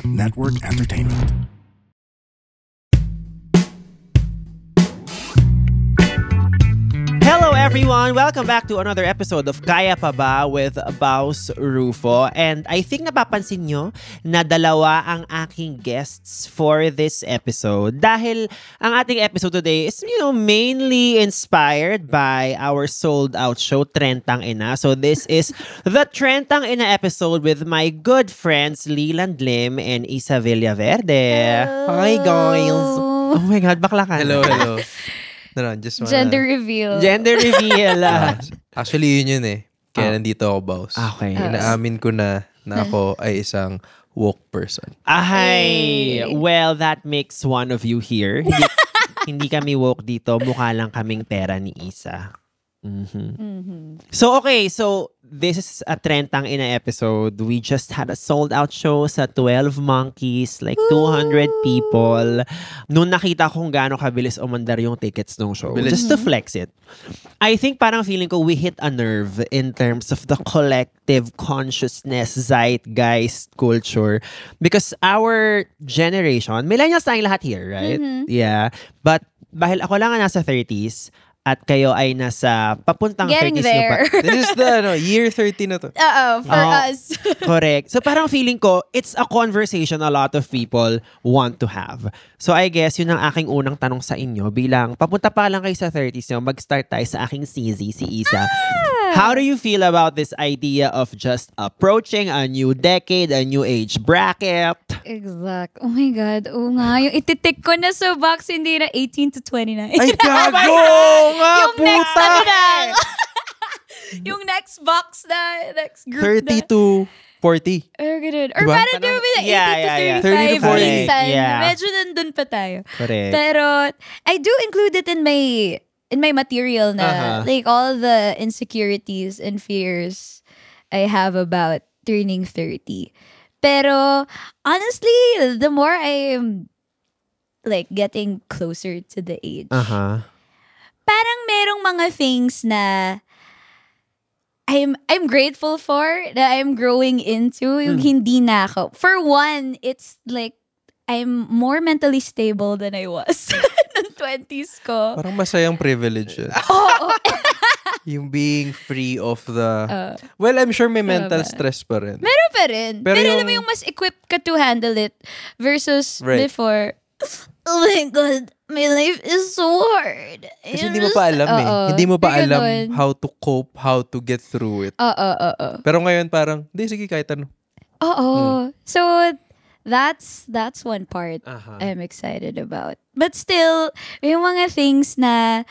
Network Entertainment. Hello everyone! Welcome back to another episode of Kaya Pa Ba with Baus Rufo. And I think napapansin nyo na dalawa ang aking guests for this episode. Dahil ang ating episode today is, mainly inspired by our sold-out show, Trentang Ina. So this is the Trentang Ina episode with my good friends Leland Lim and Isa Villaverde. Hi guys! Oh my God, bakla ka na. Hello. No, just wanna... Gender reveal. Gender reveal. Actually, yun eh. Kaya nandito ako, boss. Okay. Inaamin ko na ako ay isang woke person. Ay! Well, that makes one of you here. Hindi kami woke dito. Mukha lang kaming pera ni Isa. So, this is a Trentang Ina episode. We just had a sold-out show sa 12 Monkeys, like 200 people. Noon nakita kung gaano kabilis umandar yung tickets ng show. Just to flex it. I think parang feeling ko we hit a nerve in terms of the collective consciousness, zeitgeist, culture. Because our generation, millennials tayong lahat here, right? Yeah. But dahil ako lang nasa 30s, at kayo ay nasa papuntang Getting 30s there. This is the year 30 na to. For us. Correct. So parang feeling ko, it's a conversation a lot of people want to have. So I guess yun ang aking unang tanong sa inyo bilang papunta pa lang kayo sa 30s nyo, mag-start tayo sa aking CZ, si Isa. How do you feel about this idea of just approaching a new decade, a new age bracket? Exact. Oh my God. Oo nga. Yung ititik ko na sa box, hindi na 18 to 29. Ay, gago! Nga, Yung next puta! Yung next box na, next group 30 to 40. Or ganun. Or Diba? parang doon with 30 80 to 35. to 40. Minsan. Yeah. Medyo nandun pa tayo. Correct. Pero, I do include it in my material na, like all the insecurities and fears I have about turning 30. Pero, honestly, the more I'm like getting closer to the age, parang merong mga things na I'm grateful for, that I'm growing into, yung hindi na ako. For one, it's like I'm more mentally stable than I was ng 20s ko. Parang masayang privilege yun. Oo. Yung being free of the... well, I'm sure may mental stress pa rin. Meron pa rin. Pero Pero yung- alam mo yung mas equipped ka to handle it versus Right. before. Oh my God, my life is so hard. Kasi hindi mo pa alam eh. Hindi mo pa May alam ganun. how to cope, how to get through it. Oo. Pero ngayon parang, sige, kahit ano. Oo. So, that's one part I'm excited about. But still, yung mga things na,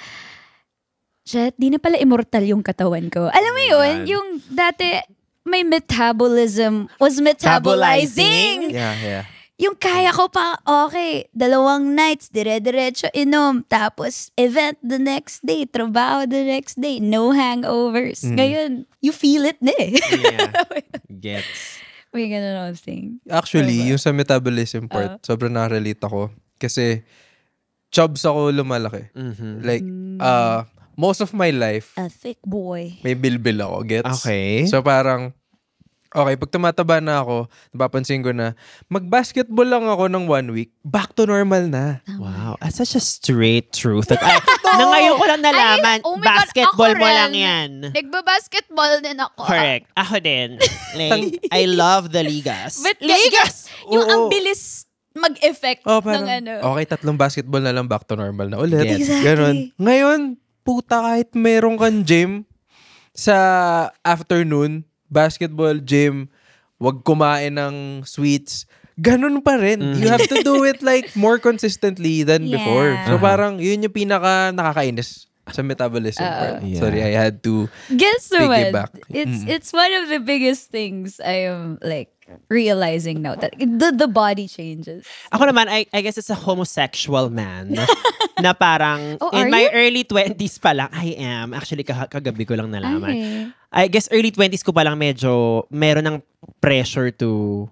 shit, di na pala immortal yung katawan ko. Alam mo yun, yung dati, my metabolism was metabolizing. Yeah. Yung kaya ko pa, okay, 2 nights, dire-diretso inom. Tapos, event the next day, trabaho the next day, no hangovers. Ngayon, you feel it na eh. Yeah. Gets. May ganun thing. Actually, yung sa metabolism part, sobrang nakarelate ako. Kasi, chubs ako lumalaki. Like, most of my life, A thick boy. may bilbil ako, gets? Okay. So parang, okay, pag tumataba na ako, napapansin ko na, mag-basketball lang ako ng 1 week, back to normal na. Wow, that's such a straight truth. That na ngayon ko lang nalaman, Ay, oh my God, basketball ako mo rin. lang yan. Nagbabasketball din ako. Correct. Ako din. Like, I love the ligas. But ligas! Yung Oo. ang bilis mag-effect Parang, ng ano. okay, 3 basketball na lang, back to normal na ulit. Exactly. Ganon. Ngayon, puta, kahit meron kang gym sa afternoon, basketball, gym, wag kumain ng sweets, ganun pa rin. You have to do it like more consistently than Yeah. before. So parang, yun yung pinaka nakakainis sa metabolism part. Yeah. Sorry, I had to Guess naman. piggyback. It's one of the biggest things I am like realizing now that the body changes. Ako naman, I guess it's a homosexual man na parang Oh, in are my you? early 20s pa lang, I am. Actually, kagabi ko lang nalaman. Okay. I guess early 20s ko pa lang medyo meron ng pressure to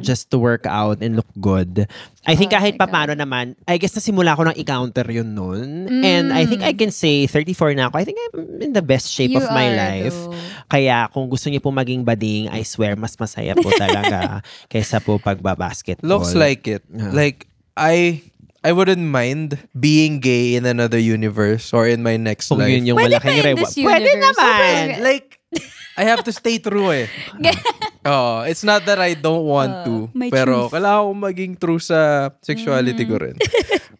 just to work out and look good. I think kahit paano naman, I guess nasimula ko nang i-counter yun noon. And I think I can say 34 na ako. I think I'm in the best shape of my life. Kaya kung gusto niyo po maging bading, I swear mas masaya po talaga kaysa po pagbabasketball. Looks like it. Like I wouldn't mind being gay in another universe or in my next Kung life. yun yung Pwede malaking pa in reward. this Pwede universe. naman. Like, I have to stay true eh. It's not that I don't want to. my Pero truth. kailangan ko maging true sa sexuality ko rin.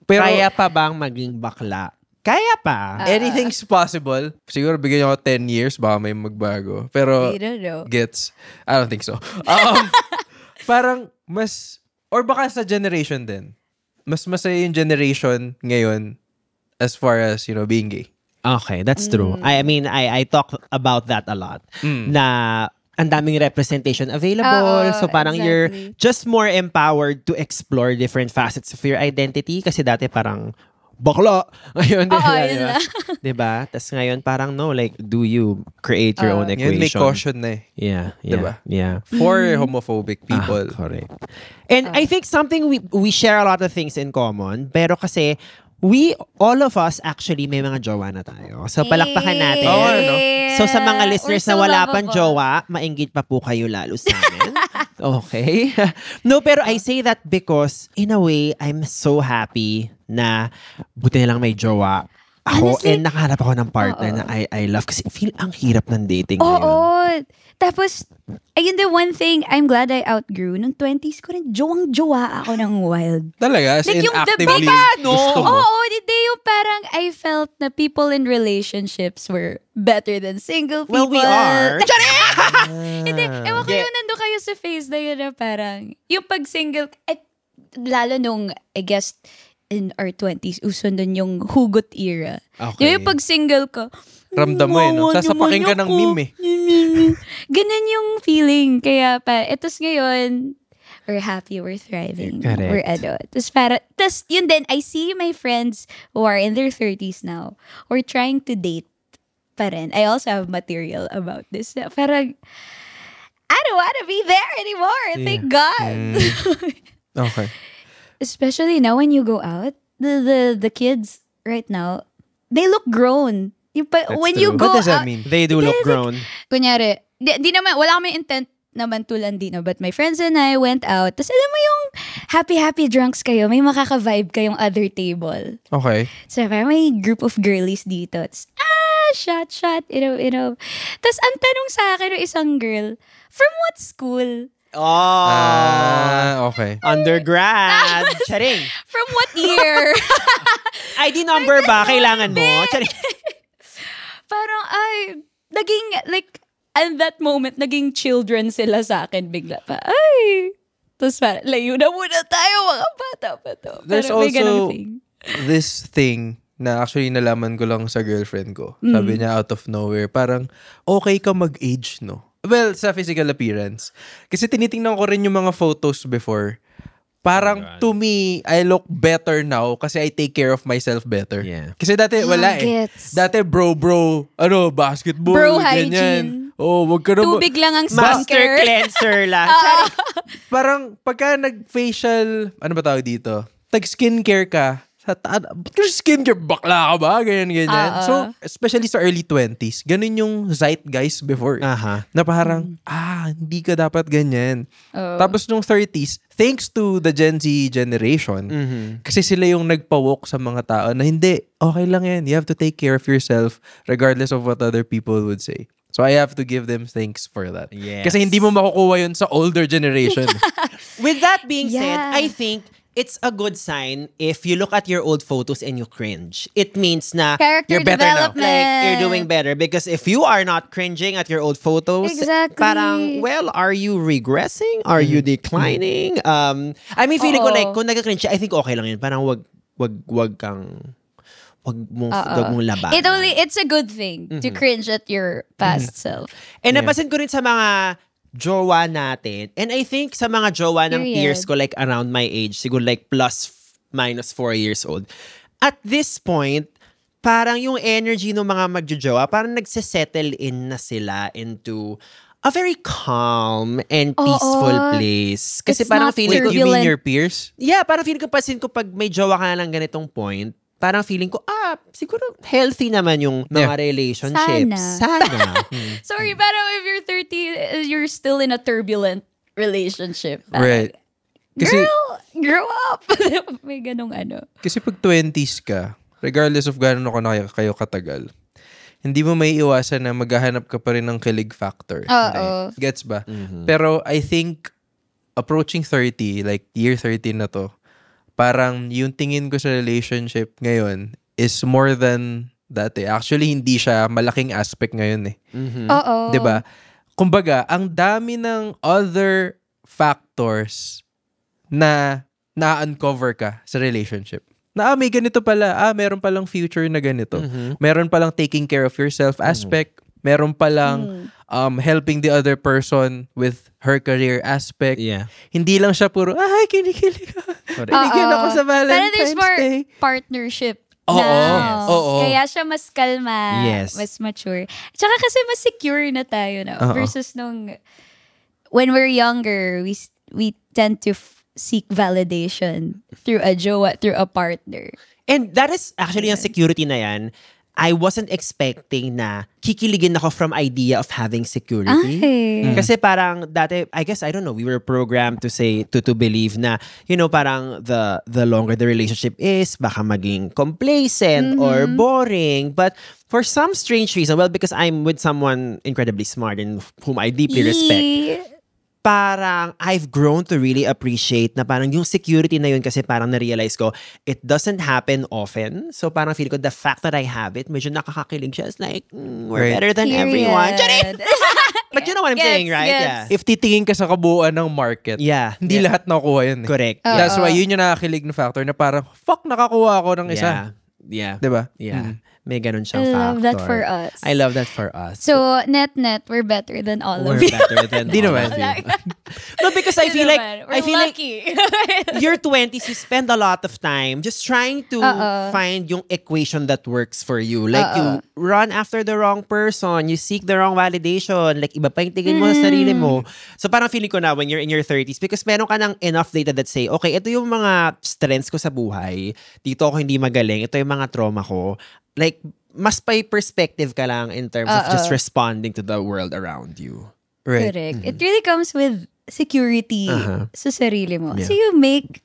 Pero Kaya pa bang maging bakla? Kaya pa. anything's possible. Siguro bigyan niyo ako 10 years, baka may magbago. Pero I don't know. I don't think so. Parang mas, or baka sa generation din. Mas masaya yung generation ngayon as far as, being gay. Okay, that's true. I mean, I talk about that a lot. Na ang daming representation available. So parang you're exactly. just more empowered to explore different facets of your identity. Kasi dati parang bakla. Ngayon, yun na. diba? Tapos ngayon parang no, like, do you create your own Ngayon may equation? caution na eh. Yeah. Diba? Yeah. For homophobic people. Correct. And I think something we share a lot of things in common, pero kasi all of us actually may mga jowa na tayo. So palakpakan natin. Oo, ano? So sa mga listeners na We're so wala pang lovable. jowa, mainggit pa po kayo lalo sa amin. Okay? No, pero I say that because in a way, I'm so happy na buti na lang may jowa ako Honestly, and nakahanap ako ng partner na I love kasi feel ang hirap ng dating ngayon. Oo. Tapos, ayun the one thing, I'm glad I outgrew. Nung 20s ko rin, jowang-jowa ako ng wild. Talaga? As Like in yung the actively big- gusto mo? Oo, hindi yung parang I felt na people in relationships were better than single people. Well, we are. Hindi, ewan ko Yeah. yung nando kayo sa phase na yun na parang, yung pag single, lalo nung, I guess, in our 20s, uso nun yung hugot era. Okay. Yung pag single ka, Ramdam mo eh, no? "Wawa Sasapakin ka naman ng ako." meme eh. Ganun yung feeling. Kaya pa, etos ngayon, we're happy, we're thriving. Correct. We're Tapos yun din, I see my friends who are in their 30s now, who are trying to date pa rin. I also have material about this. Parang, I don't want to be there anymore. Thank God. Okay. Especially now when you go out, the kids right now, they look grown. When you true. go What does that out, mean? They do look grown. kunyari, di naman, wala kami intent naman tulandi, no? But my friends and I went out. Tapos alam mo yung happy drunks kayo, may makaka-vibe kayong other table. Okay. So parang may group of girlies dito. Tapos, shot, you know. Tapos ang tanong sa akin ng isang girl, from what school? Okay. Undergrad. Charing. From what year? ID number ba? Kailangan mo? Charing. Parang, naging, like, at that moment, naging children sila sa akin bigla pa. Tapos parang, layo na muna tayo, mga bata pa to. There's Parang may also ganung thing. this thing na actually nalaman ko lang sa girlfriend ko. Sabi niya out of nowhere, parang okay ka mag-age, no? Well, sa physical appearance. Kasi tinitingnan ko rin yung mga photos before. Parang to me, I look better now kasi I take care of myself better. Yeah. Kasi dati wala Gets. Dati bro, basketball, Bro ganyan. hygiene. Wag ka na Tubig lang ang Master skincare. cleanser lang. Parang pagka nag-facial, ano ba tawag dito? Tag-skincare ka, ba't ka skincare? Bakla ka ba? Ganyan. So, especially sa early 20s, ganun yung zeitgeist before. Aha. Na parang, hindi ka dapat ganyan. Tapos nung 30s, thanks to the Gen Z generation, kasi sila yung nagpawok sa mga tao na hindi, okay lang yan. You have to take care of yourself regardless of what other people would say. So I have to give them thanks for that. Yes. Kasi hindi mo makukuha yun sa older generation. With that being said, Yeah. I think it's a good sign if you look at your old photos and you cringe. It means na Character You're better now. development. like you're doing better, because if you are not cringing at your old photos, Exactly. parang, well, are you regressing? Are you declining? I mean, feeling ko Oo. like kung nagka-cringe, I think okay lang yun. Parang wag mong laban. It's a good thing to cringe at your past self. And napansin ko rin sa mga jowa natin. And I think sa mga jowa ng Period. peers ko, like around my age, siguro like plus minus 4 years old. At this point, parang yung energy ng mga magjojowa, parang nagsisettle in na sila into a very calm and peaceful place. Kasi It's parang not feeling ko, You mean turbulent. your peers? yeah, parang feeling ko pasin ko pag may jowa ka na lang ganitong point, parang feeling ko, siguro healthy naman yung mga relationships. Sana. Sorry, pero if you're 30, you're still in a turbulent relationship. Right. Kasi, Girl, grow up! May ganong ano. kasi pag 20s ka, regardless of gano'n kayo katagal, hindi mo may iwasan na maghahanap ka pa rin ng kilig factor. Oo. Gets ba? Pero I think, approaching 30, like year 13 na to, parang yung tingin ko sa relationship ngayon is more than dati. Actually, hindi siya malaking aspect ngayon eh. Oo. 'Di ba? Kumbaga, ang dami ng other factors na na-uncover ka sa relationship. Na may ganito pala, meron palang future na ganito. Meron palang taking care of yourself aspect. Meron palang helping the other person with her career aspect. Yeah. Hindi lang siya puro, kinikilig ako. Binigyan ako sa Pero there's Valentine's more Day. partnership Oo. now. Oo. Kaya siya mas kalma, Yes. mas mature. Tsaka kasi mas secure na tayo na Oo. versus nung when we're younger, we tend to seek validation through a jowa, through a partner. And that is actually yung security na yan. I wasn't expecting na kikiligin ako from idea of having security. Ay. Kasi parang dati, I guess, I don't know, we were programmed to say, to believe na, you know, parang the longer the relationship is, baka maging complacent or boring. But for some strange reason, well, because I'm with someone incredibly smart and whom I deeply respect, parang I've grown to really appreciate na parang yung security na yun kasi parang na-realize ko, it doesn't happen often. So parang feel ko the fact that I have it, medyo nakakakilig siya. It's like, we're Right. better than everyone. Charing! Period. But you know what I'm saying, right? Gets. Yeah. If titingin ka sa kabuuan ng market, Yeah. hindi lahat nakukuha yun eh. Correct. That's why yun yung nakakilig na factor na parang, fuck, nakakuha ako ng Yeah. isa. Yeah. Diba? Yeah. May ganun siyang I factor. love that for us. I love that for us. So, net, we're better than all we're of you. better than Di all naman. of you. No, because I feel like lucky. your 20s, you spend a lot of time just trying to find yung equation that works for you. Like, you run after the wrong person, you seek the wrong validation, like, iba pa yung tingin mo sa sarili mo. So, parang feeling ko na when you're in your 30s, because meron ka ng enough data that say, okay, ito yung mga strengths ko sa buhay, dito ako hindi magaling, ito yung mga trauma ko. Like, mas may perspective ka lang in terms of just responding to the world around you. Right. Correct. It really comes with security sa sarili mo. Yeah. So you make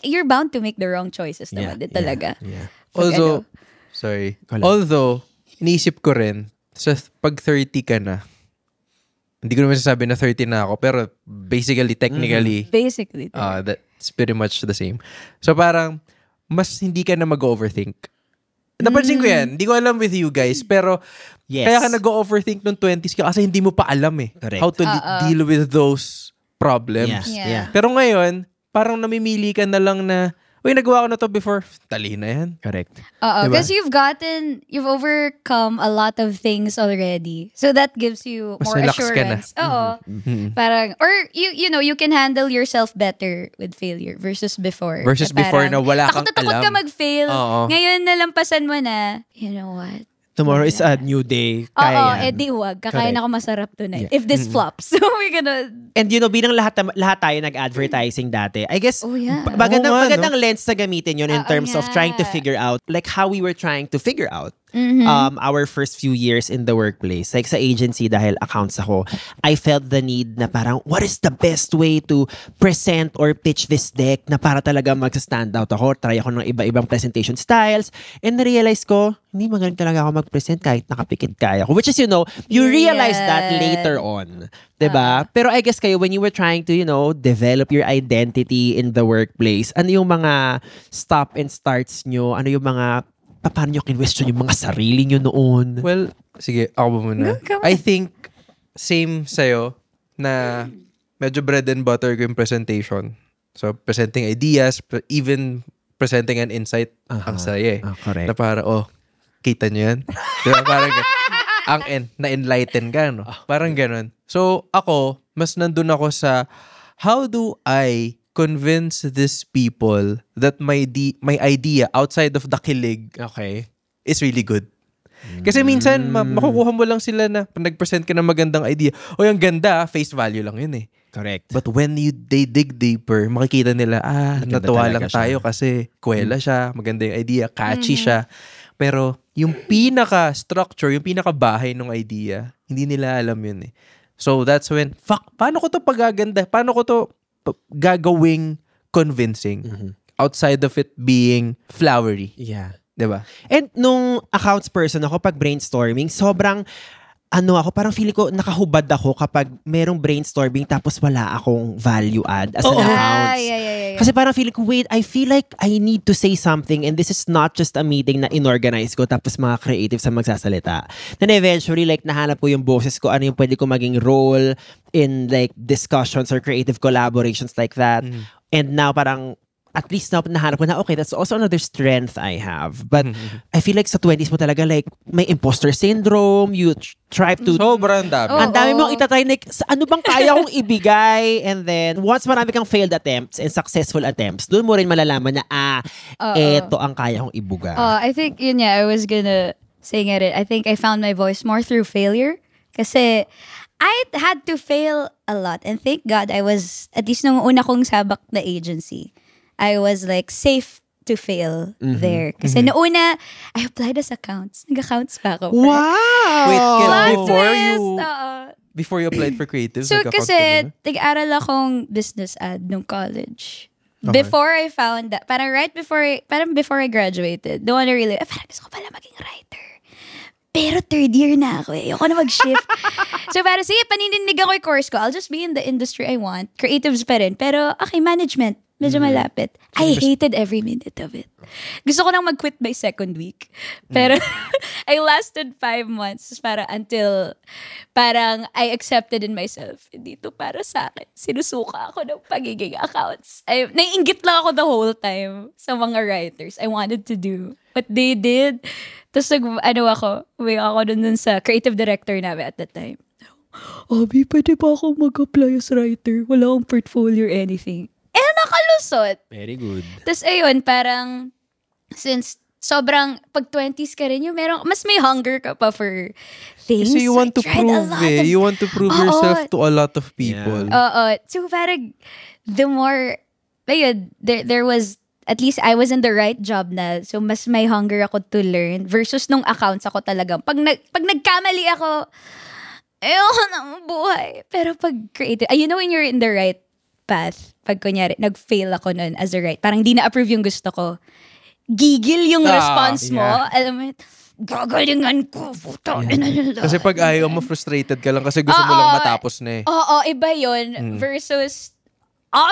you're bound to make the wrong choices naman din talaga. Yeah. Pag Although, ano. sorry. Wala. Although, iniisip ko rin, sa pag 30 ka na, hindi ko naman sasabi na 30 na ako, pero basically, technically, Basically. that's pretty much the same. So parang, mas hindi ka na mag-overthink. Napansin ko yan. Hindi ko alam with you guys, pero Yes. kaya ka nag-overthink nung 20s ka kasi hindi mo pa alam Correct. how to deal with those problems. Yeah. Yeah. Pero ngayon, parang namimili ka na lang na, uy, nagawa ko na to before. Tali na yan. Correct. Diba? Because you've overcome a lot of things already. So that gives you Mas more relax ka na. assurance. Oo. Parang, or you know, you can handle yourself better with failure versus before. Versus before na wala kang takot ka alam. mag-fail. Oo. Ngayon, nalampasan mo na, you know what? Tomorrow is a new day. Oo, Kaya yan. edi wag. Kakain Correct. ako masarap tonight. If this flops. So we're gonna... And you know, bilang lahat tayo nag-advertising dati, I guess, Oh, yeah. magandang, Oo nga, magandang lens na gamitin yun in Oo terms of nga. trying to figure out, like how we were trying to figure out our first few years in the workplace. Like sa agency, dahil accounts ako, I felt the need na parang, what is the best way to present or pitch this deck na para talaga mag-stand out ako? Try ako ng iba-ibang presentation styles. And na-realize ko, hindi magaling talaga ako mag-present kahit nakapikit kaya ko. Which is, you know, you realize that later on. Diba? Pero I guess kayo, when you were trying to, you know, develop your identity in the workplace, ano yung mga stop and starts nyo? Ano yung mga, paano nyo kinwestiyon yung mga sarili nyo noon? Well, sige, ako ba muna? Go, come on. I think, same sa'yo, na medyo bread and butter ko yung presentation. So, presenting ideas, even presenting an insight, ang saya eh. Correct. Na para, kita nyo yan? Diba? Parang, na-enlighten ka, no? Parang ganun. So, ako, mas nandun ako sa, how do I convince these people that my idea outside of the kilig Okay. is really good. Kasi minsan, makukuha mo lang sila na nag-present ka ng magandang idea. O yung ganda, face value lang yun eh. Correct. But when they dig deeper, makikita nila, Maganda natuwa talaga lang siya. tayo kasi kwela siya, maganda yung idea, catchy siya. Pero yung pinaka-structure, yung pinaka-bahay ng idea, hindi nila alam yun eh. So that's when, paano ko to pagaganda? Paano ko to gagawing convincing? Outside of it being flowery. Yeah. Diba? And nung accounts person ako, pag brainstorming, sobrang, parang feeling ko, nakahubad ako kapag merong brainstorming tapos wala akong value add as an accounts. Yeah. Kasi parang feeling ko, wait, I feel like I need to say something and this is not just a meeting na inorganize ko tapos mga creatives ang magsasalita. Then eventually, like, nahanap ko yung boses ko, ano yung pwede ko maging role in like discussions or creative collaborations like that. And now parang, at least now, nahanap ko na, okay, that's also another strength I have. But I feel like sa 20s mo talaga, like, may imposter syndrome, you try to... Sobrang dami. Ang dami mong itatry, like, ano bang kaya kong ibigay? And then, once marami kang failed attempts and successful attempts, doon mo rin malalaman na, eto ang kaya kong ibuga. I think, yun yeah, I was gonna say it. I think I found my voice more through failure. Kasi I had to fail a lot. And thank God I was, at least nung una kong sabak na agency, I was like safe to fail there. Kasi noona, I applied as accounts. Nag-accounts pa ako. Wow! Wait, Plot before you applied for creative, So nag-accounts kasi, ka ba? nag-aral akong business ad nung college. Okay. Before I found that, parang before I graduated, the one I really, parang gusto ko pala maging writer. Pero third year na ako eh. Ayoko na mag-shift. So parang, sige, paninindigan ko yung course ko. I'll just be in the industry I want. Creatives pa rin. Pero, okay, management. Medyo malapit. I hated every minute of it. Gusto ko nang mag-quit by second week. Pero, I lasted 5 months until parang I accepted in myself. Hindi to para sa akin. Sinusuka ako ng pagiging accounts. Naiinggit lang ako the whole time sa mga writers. I wanted to do what they did. Tapos uwi ako dun sa creative director namin at that time. Abi, pwede ba ako mag-apply as writer? Wala akong portfolio or anything. Nakalusot. Very good. Tapos ayun, parang since sobrang pag 20s ka rin, mas may hunger ka pa for things. Kasi you want to I tried a prove lot of- You want to prove yourself to a lot of people. So parang the more, ayun, there was, at least I was in the right job na. So mas may hunger ako to learn versus nung accounts ako talagang. Pag nagkamali ako, ayoko na buhay. Pero pag creative, you know when you're in the right path, pag kunyari, nag-fail ako nun as a writer, parang di na-approve yung gusto ko. Gigil yung response mo. Alam mo, gagalingan ko. Puta. Kasi pag ayaw mo, frustrated ka lang kasi gusto mo lang matapos na eh. Oo, iba yun. Versus,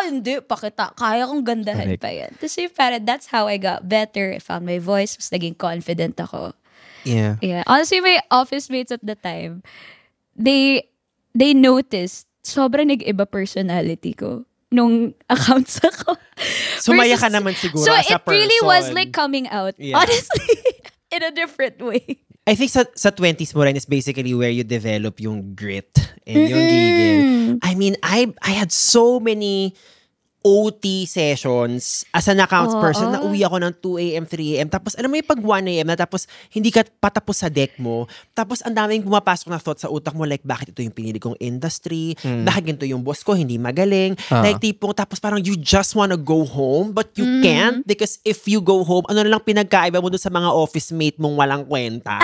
hindi, pakita. Kaya kong gandahan pa yan. Kasi parang that's how I got better. I found my voice. Mas naging confident ako. Yeah. Honestly, my office mates at the time, they noticed sobrang nag-iba personality ko nung accounts ako. Sumaya ka naman siguro so as a person. it really was like coming out, honestly, in a different way. I think sa 20s mo rin is basically where you develop yung grit and yung gigil. I mean, I had so many OT sessions as an accounts person na uwi ako ng 2 a.m., 3 a.m. Tapos alam mo yung pag 1 a.m. na tapos hindi ka patapos sa deck mo. Tapos ang daming pumapasok na thoughts sa utak mo like bakit ito yung pinili kong industry? Bakit ganito yung boss ko? Hindi magaling. Like tipong tapos parang you just wanna go home but you can't because if you go home, ano na lang pinagkaiba mo doon sa mga office mate mong walang kwenta.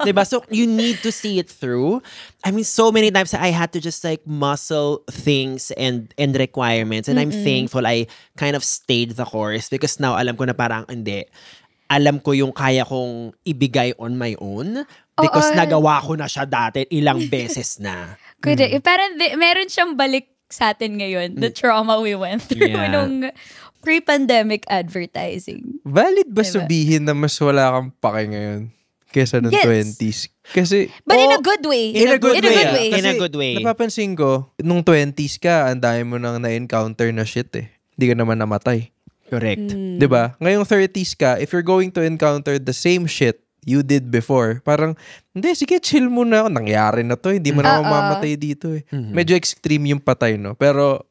Diba? So you need to see it through. I mean, so many times I had to just like muscle things and requirements and I'm thankful I kind of stayed the course because now alam ko na parang hindi. Alam ko yung kaya kong ibigay on my own because nagawa ko na siya dati ilang beses na. Parang meron siyang balik sa atin ngayon, the trauma we went through nung pre-pandemic advertising. Valid ba sabihin na mas wala kang pake ngayon kesa nung 20s? Kasi, but in a good way. In a good way. In a good way. Napapansin ko, nung 20s ka, ang dami mo nang na-encounter na shit eh. Hindi ka naman namatay. Correct. Diba? Ngayong 30s ka, if you're going to encounter the same shit you did before, parang, hindi, sige, chill muna. Nangyari na to. Hindi mo na mamamatay dito eh. Medyo extreme yung patay, no? Pero,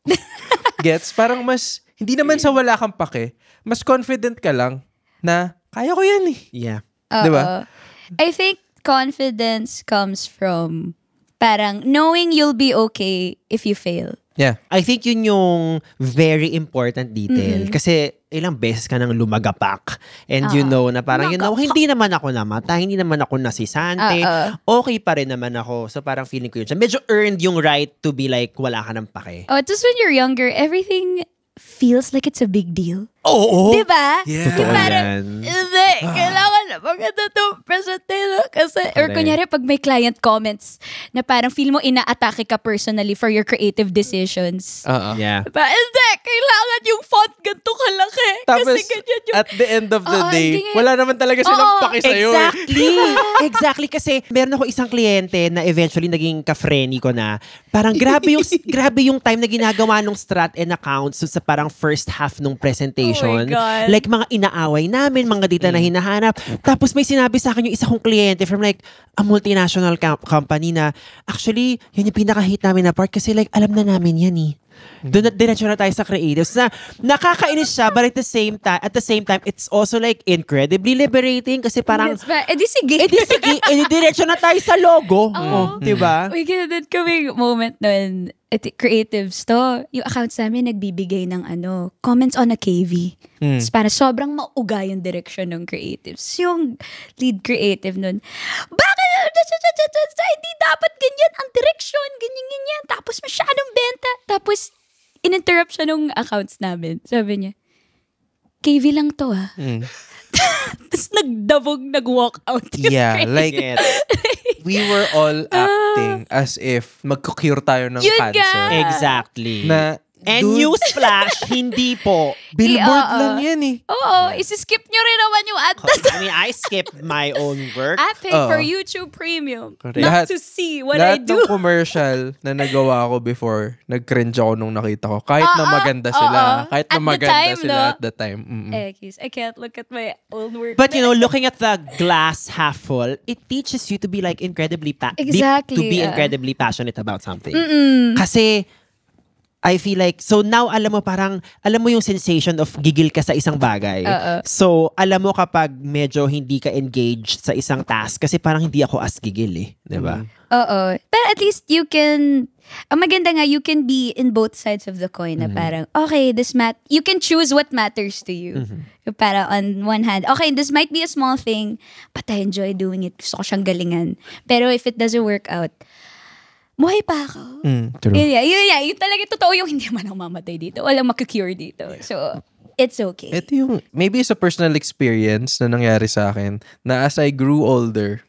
gets, parang mas, hindi naman sa wala kang pake, mas confident ka lang na kaya ko yan eh. Yeah. Diba? I think confidence comes from parang knowing you'll be okay if you fail. Yeah. I think yun yung very important detail. Kasi ilang beses ka nang lumagapak. And you know na parang, hindi naman ako namatay, hindi naman ako nasisante. Okay pa rin naman ako. So parang feeling ko yun siya. Medyo earned yung right to be like, wala ka ng pake. Just when you're younger, everything feels like it's a big deal. Oo. Diba? Yeah. Totoo Parang, yan. hindi, kailangan na maganda itong presentation. Kasi, or kunyari, pag may client comments na parang feel mo inaatake ka personally for your creative decisions. Yeah. Diba? Hindi, kailangan yung font ganito kalaki. Tapos, kasi ganyan yung... at the end of the day, hindi. wala naman talaga silang pake sa'yo. Exactly. Exactly. Kasi meron ako isang kliyente na eventually naging ka-friendly ko na parang grabe yung time na ginagawa ng strat and accounts sa parang first half ng presentation. Oh my God. Like mga inaaway namin, mga data na hinahanap. Tapos may sinabi sa akin yung isa kong kliyente from like a multinational company na actually, yun yung pinaka-hate namin na part kasi like alam na namin yan eh. Doon na diretso na tayo sa creatives na nakakainis siya but at the same time it's also like incredibly liberating kasi parang sige. diretso na tayo sa logo. Diba? May ganun kaming moment nun. Creatives to. Yung accounts namin nagbibigay ng comments on a KV. Tapos para sobrang mauga yung direction ng creatives. Yung lead creative nun, bakit? Hindi dapat ganyan ang direction. Ganyan. Tapos masyadong benta. Tapos in-interrupt siya nung accounts namin. Sabi niya, KV lang to Tapos nag-walk out yung like we were all acting as if magkukure tayo ng Yun cancer. nga. Exactly. And Dude. newsflash, hindi po. Billboard lang yan eh. Oo, isi-skip nyo rin naman yung ad. I mean, I skipped my own work. I pay for YouTube Premium. Correct. Not Lahat- to see what I Lahat do. ng commercial na nagawa ko before, nag-cringe ako nung nakita ko. Kahit na maganda sila. Kahit na At the maganda time, sila no? at the time. Kiss, I can't look at my own work. But looking at the glass half full, it teaches you to be like incredibly Exactly, to be yeah. incredibly passionate about something. Kasi I feel like, so now alam mo yung sensation of gigil ka sa isang bagay. So, alam mo kapag medyo hindi ka engaged sa isang task kasi parang hindi ako as gigil eh. Diba? Oo. But at least you can, ang maganda nga, you can be in both sides of the coin na parang, okay, you can choose what matters to you. Para on one hand, okay, this might be a small thing, but I enjoy doing it. Gusto ko siyang galingan. Pero if it doesn't work out, buhay pa ako. True. Yun talaga totoo yung hindi man ako mamatay dito. Walang makikure dito. So, it's okay. Ito yung, maybe it's a personal experience na nangyari sa akin na as I grew older,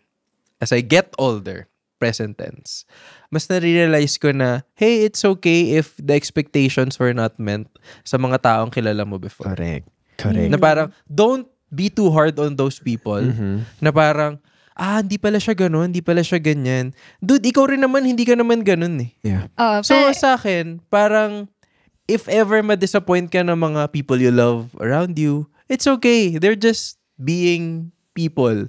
as I get older, present tense, mas na-realize ko na, hey, it's okay if the expectations were not meant sa mga taong kilala mo before. Correct. Na parang, don't be too hard on those people. Na parang, hindi pala siya ganun, hindi pala siya ganyan. Dude, ikaw rin naman, hindi ka naman ganun eh. Yeah. So sa akin, parang, if ever ma-disappoint ka ng mga people you love around you, it's okay. They're just being people.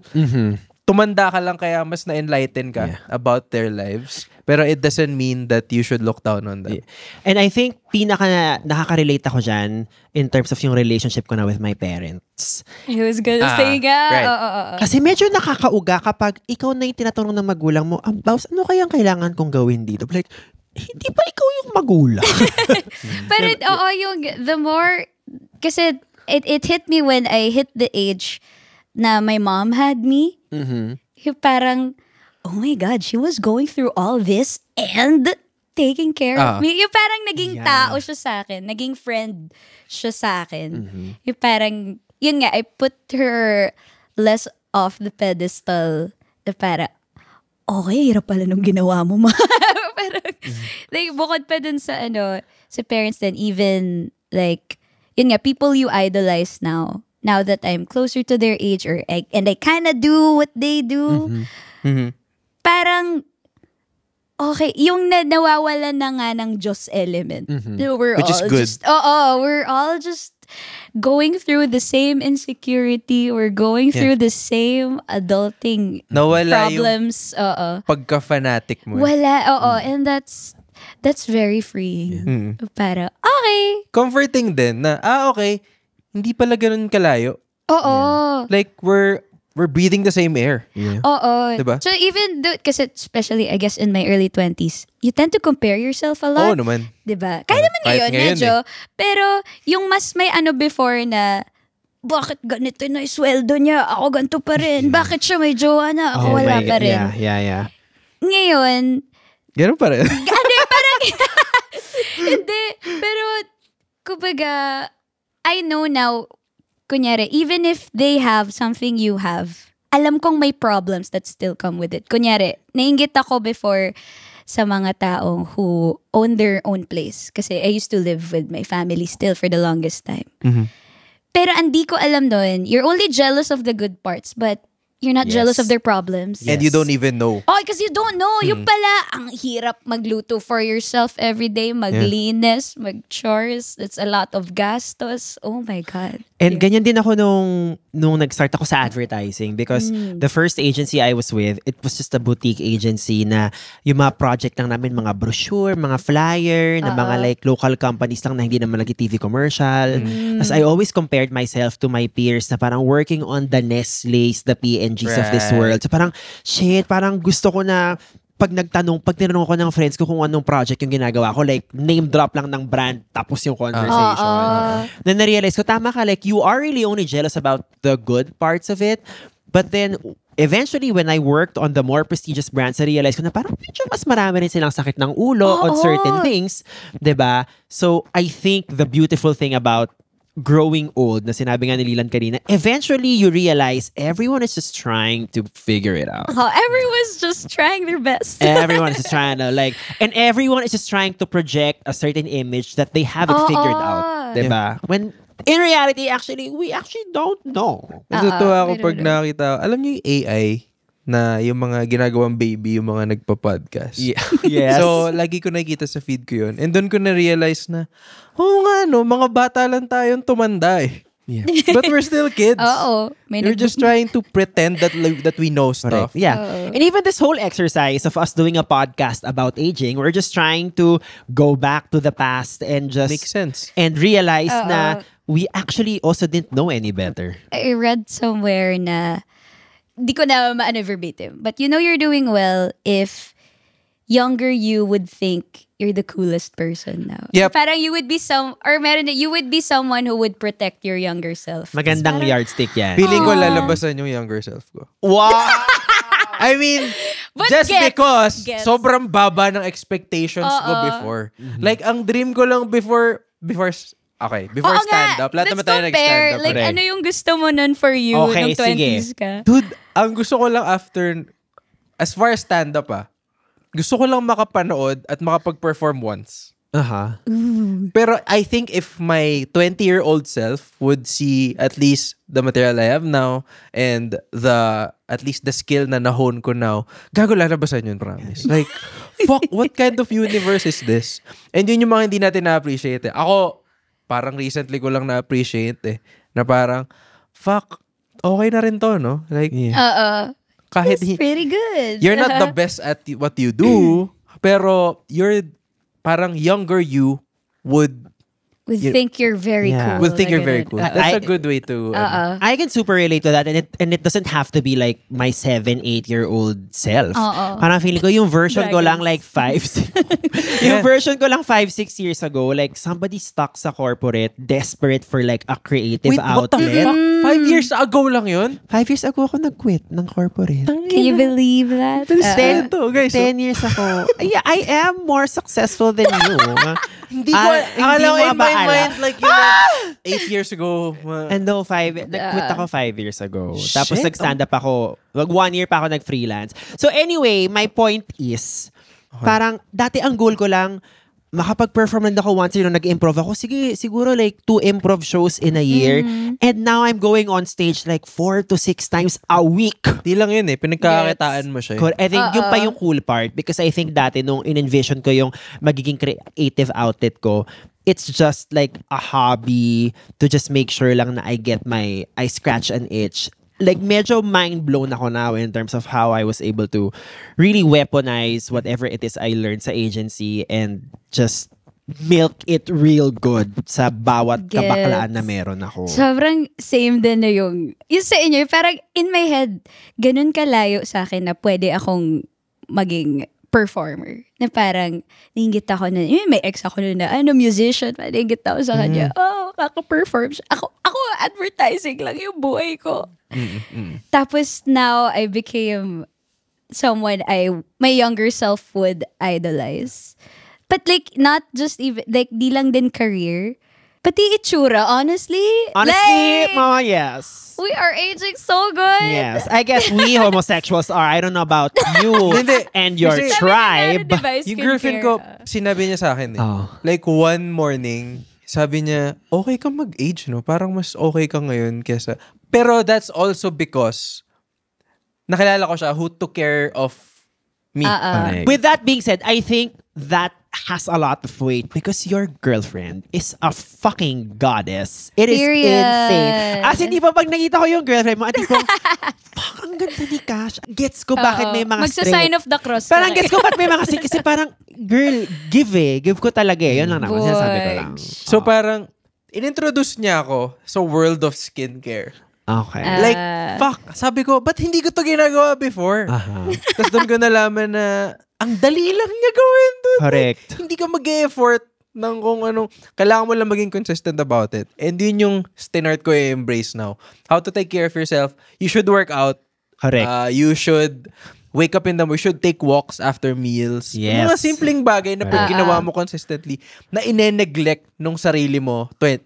Tumanda ka lang kaya mas na-enlighten ka about their lives. Pero it doesn't mean that you should look down on them. And I think nakaka-relate ako dyan in terms of yung relationship ko na with my parents. I was gonna say nga. right. Kasi medyo nakakauga kapag ikaw na yung tinatanong ng magulang mo, Baus, ano kayang kailangan kong gawin dito? Like, hindi pa ikaw yung magulang. Pero the more, kasi it hit me when I hit the age na my mom had me. Yung parang, oh my God, she was going through all this and taking care of me. Yung parang naging tao siya sa akin. Naging friend siya sa akin. Yung parang, yun nga, I put her less off the pedestal. Na parang, okay, hirap pala nung ginawa mo, ma. Parang, like, bukod pa dun sa, sa parents then, even, like, yun nga, people you idolize now that I'm closer to their age and I kind of do what they do, parang, okay, yung nawawala na nga ng Diyos element. We're Which all is good. We're all just going through the same insecurity. We're going through the same adulting Nawala problems. yung pagka-fanatic mo. Wala, and that's That's very freeing. Para, okay. Comforting din na, okay, hindi pala ganun kalayo. Oo. Like, we're breathing the same air. Yeah. Oo. Diba? So even though, kasi especially I guess in my early 20s, you tend to compare yourself a lot. Oo naman. Diba? Kaya naman Kahit ngayon, ngayon medyo. Pero yung mas may before na, bakit ganito na yung sweldo niya? Ako ganito pa rin. Bakit siya may jowa na? Ako wala pa rin. Yeah. Ngayon, Ganun pa rin. parang, hindi. Pero, kumbaga, I know now, kunyari, even if they have something you have, alam kong may problems that still come with it. Kunyari, nainggit ako before sa mga taong who own their own place. Kasi I used to live with my family still for the longest time. Pero hindi ko alam nun, you're only jealous of the good parts, but you're not jealous of their problems. And you don't even know. Oh, because you don't know. Yung pala, ang hirap magluto for yourself every day, maglinis, mag-chores. It's a lot of gastos. Oh my God. And ganyan din ako nung nag-start ako sa advertising because the first agency I was with, it was just a boutique agency na yung mga project lang namin, mga brochure, mga flyer, na mga like local companies lang na hindi naman nag-TV commercial. As I always compared myself to my peers na parang working on the Nestle's, the P&G's of this world. So parang, shit, parang gusto ko na pag tinanong ko ng friends ko kung anong project yung ginagawa ko, like, name drop lang ng brand, tapos yung conversation. Then na-realize ko, tama ka, like, you are really only jealous about the good parts of it. But then, eventually, when I worked on the more prestigious brands, na-realize ko na parang medyo mas marami rin silang sakit ng ulo on certain things. Diba? So, I think the beautiful thing about growing old, na sinabi nga ni Lilan kanina, eventually you realize everyone is just trying to figure it out. Everyone's just trying their best. Everyone is just trying to and everyone is just trying to project a certain image that they haven't figured out. Diba? When in reality, we actually don't know. Natutuwa ako pag nakita, alam niyo yung AI na yung mga ginagawang baby, yung mga nagpa-podcast. Yes. So, lagi ko nakikita sa feed ko yun. And doon ko na-realize na, nga no, mga bata lang tayong tumanda eh. Yeah. But we're still kids. May We're just trying to pretend that we know stuff. Yeah. And even this whole exercise of us doing a podcast about aging, we're just trying to go back to the past and just Makes sense. and realize na we actually also didn't know any better. I read somewhere na di ko na verbatim, but you know you're doing well if younger you would think you're the coolest person now. Yep. Parang you would be you would be someone who would protect your younger self. Magandang yardstick yan. Feeling ko lalabasan yung younger self ko. Wow! I mean, But just because gets. sobrang baba ng expectations ko before. Like, ang dream ko lang before stand-up. Lahat naman tayo nag-stand-up. Like, ano yung gusto mo nun for you Okay, nung 20s sige. ka? Dude, ang gusto ko lang after, as far as stand-up gusto ko lang makapanood at makapag-perform once. Pero I think if my 20-year-old self would see at least the material I have now and at least the skill na nahone ko now, gago lalabasan yun, promise. Like, fuck, what kind of universe is this? And yun yung mga hindi natin na-appreciate eh. Ako, parang recently ko lang na-appreciate eh. Na parang, fuck, okay na rin to, no? Like, kahit It's pretty good. you're not the best at what you do, pero you're parang younger you would think you're very cool. would think Like, you're very cool. That's a good way to I can super relate to that, and it doesn't have to be like my 7-8-year-old self. Parang feeling ko yung version ko lang like 5 yung version ko lang 5-6 years ago, like somebody stuck sa corporate, desperate for like a creative Wait, what the outlet. fuck? 5 years ago lang yun? 5 years ago ako nag-quit ng corporate. Can you believe that? 10 years ago. Yeah, I am more successful than you. Hindi ko, akala ko in my mind, like, 8 years ago. And no, nag-quit ako 5 years ago. Tapos nag-stand up ako. 1 year pa ako nag-freelance. So anyway, my point is, parang dati ang goal ko lang, makapag-perform lang ako once, nag-improv ako. Sige, siguro like 2 improv shows in a year. And now I'm going on stage like 4 to 6 times a week. Di lang yun eh. Pinagkakakitaan mo siya. I think yung pa yung cool part, because I think dati nung in-envision ko yung magiging creative outlet ko, it's just like a hobby to just make sure lang na I scratch an itch. like medyo mind blown ako now in terms of how I was able to really weaponize whatever it is I learned sa agency and just milk it real good sa bawat Gets. kabaklaan na meron ako. Sobrang same din na yung sa inyo, parang in my head, ganun kalayo sa akin na pwede akong maging performer. Na parang, nainggit ako na, may ex ako na musician, nainggit ako sa kanya, kaka-perform siya. Ako, advertising lang yung buhay ko. Tapos now, I became someone my younger self would idolize. But like, not just even, like, di lang din career. Pati itsura, honestly. Honestly, like, yes. we are aging so good. Yes. I guess we homosexuals are. I don't know about you Hindi. and your Kasi- tribe. Yung girlfriend ko, sinabi niya sa akin like one morning, sabi niya, okay ka mag-age, no? Parang mas okay ka ngayon kesa... Pero that's also because nakilala ko siya who took care of me. Correct. With that being said, I think that has a lot of weight because your girlfriend is a fucking goddess. It is Period. insane. As in, di ba pag nakita ko yung girlfriend mo, at di ko, fuck, ang ganda ni Cash. Gets ko bakit may mga Magsa-sign of the cross. Parang ka. gets ko bakit may mga straight. Kasi parang, girl, give ko talaga eh. Yun lang naman, sinasabi ko lang. So parang, inintroduce niya ako sa world of skincare. Okay. Like, fuck, sabi ko, ba't hindi ko to ginagawa before? Tapos doon ko nalaman na, ang dali lang niya gawin doon. Correct. Hindi ka mag-e-effort ng kung anong, kailangan mo lang maging consistent about it. And yun yung stinart ko i-embrace now. How to take care of yourself. You should work out. Correct. You should wake up in the morning. You should take walks after meals. Yes. Mga simpleng bagay na pag ginawa mo consistently, na ine-neglect nung sarili mo 5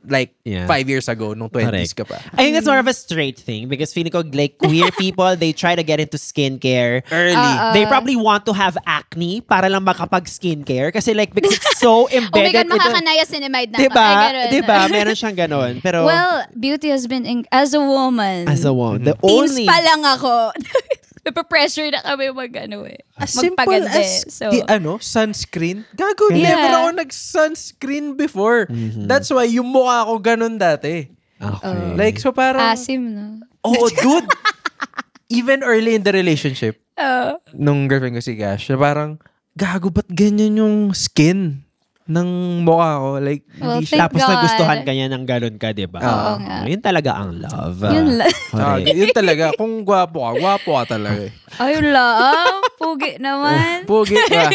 years ago, nung 20s ka pa. I think that's more of a straight thing because feeling ko like queer people, they try to get into skincare Early. They probably want to have acne para lang makapag-skincare kasi like because it's so Oh my embedded God, makakanaya-cinnamide na. Diba? Ay, ganun. Diba? Meron siyang ganun. Pero Well, beauty has been, as a woman, as a woman, the teens only pa lang ako. Napapressure na kami As simple magpaganda. as So, sunscreen. Gago, Yeah. never ako nag-sunscreen before. That's why yung mukha ko ganun dati. Okay. Like, so parang, asim, no? oh, dude. Even early in the relationship, nung girlfriend ko si Gash, na parang, gago, ba't ganyan yung skin ng mukha ko? Like, Well, hindi siya. thank Tapos God. nagustuhan ka niya ng ganun ka, diba? Oo nga. Yun talaga ang love. Yun lang. Correct. Yun talaga. Kung gwapo ka talaga eh. Ayun lang. Pugi naman. Pugi ka.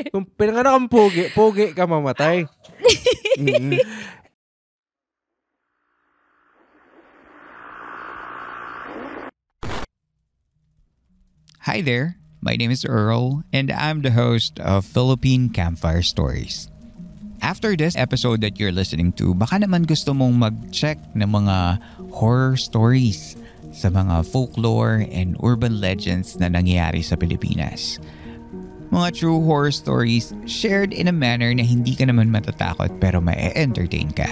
Kung pinanganak kang pugi ka mamatay. Hi there, my name is Earl, and I'm the host of Philippine Campfire Stories. After this episode that you're listening to, baka naman gusto mong mag-check ng mga horror stories sa mga folklore and urban legends na nangyayari sa Pilipinas. Mga true horror stories shared in a manner na hindi ka naman matatakot pero ma-entertain ka.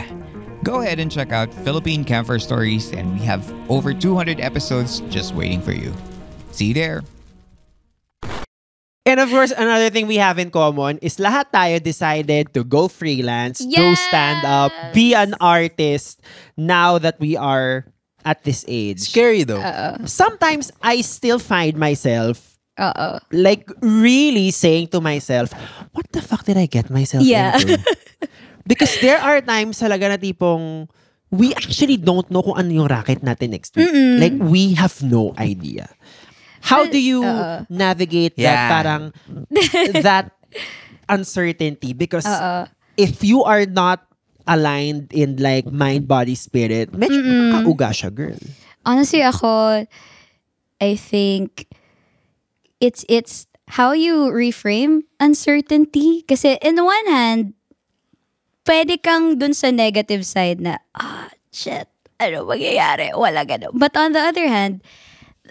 Go ahead and check out Philippine Campfire Stories, and we have over 200 episodes just waiting for you. See you there! And of course, another thing we have in common is lahat tayo decided to go freelance, to Yes! stand up, be an artist now that we are at this age. Scary though. Sometimes I still find myself Oo. like really saying to myself, what the fuck did I get myself Yeah. into? Because there are times talaga na tipong we actually don't know kung ano yung racket natin next week. Like we have no idea. How do you navigate that Yeah. parang that uncertainty? Because if you are not aligned in like mind, body, spirit, medyo makauga siya, girl. Honestly, ako, I think it's how you reframe uncertainty. Kasi in one hand, pwede kang dun sa negative side na, shit, ano mangyayari? Wala ganun. But on the other hand,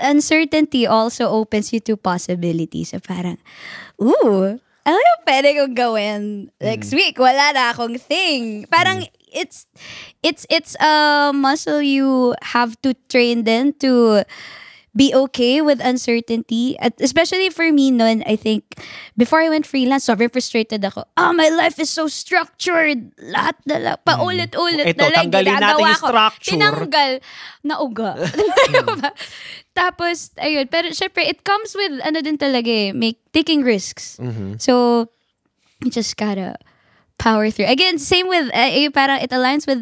uncertainty also opens you to possibilities. So parang, ano yung pwede kong gawin next week? Wala na akong thing. Parang, it's a muscle you have to train then to be okay with uncertainty. At especially for me noon, I think, before I went freelance, sobrang frustrated ako. My life is so structured. Lahat na lang. Paulit-ulit Ito, na lang tanggalin natin ginagawa yung ko. structure. Tinanggal. Nauga. Tapos, ayun. Pero syempre, it comes with, din talaga taking risks. So, you just gotta power through. Again, same with, parang it aligns with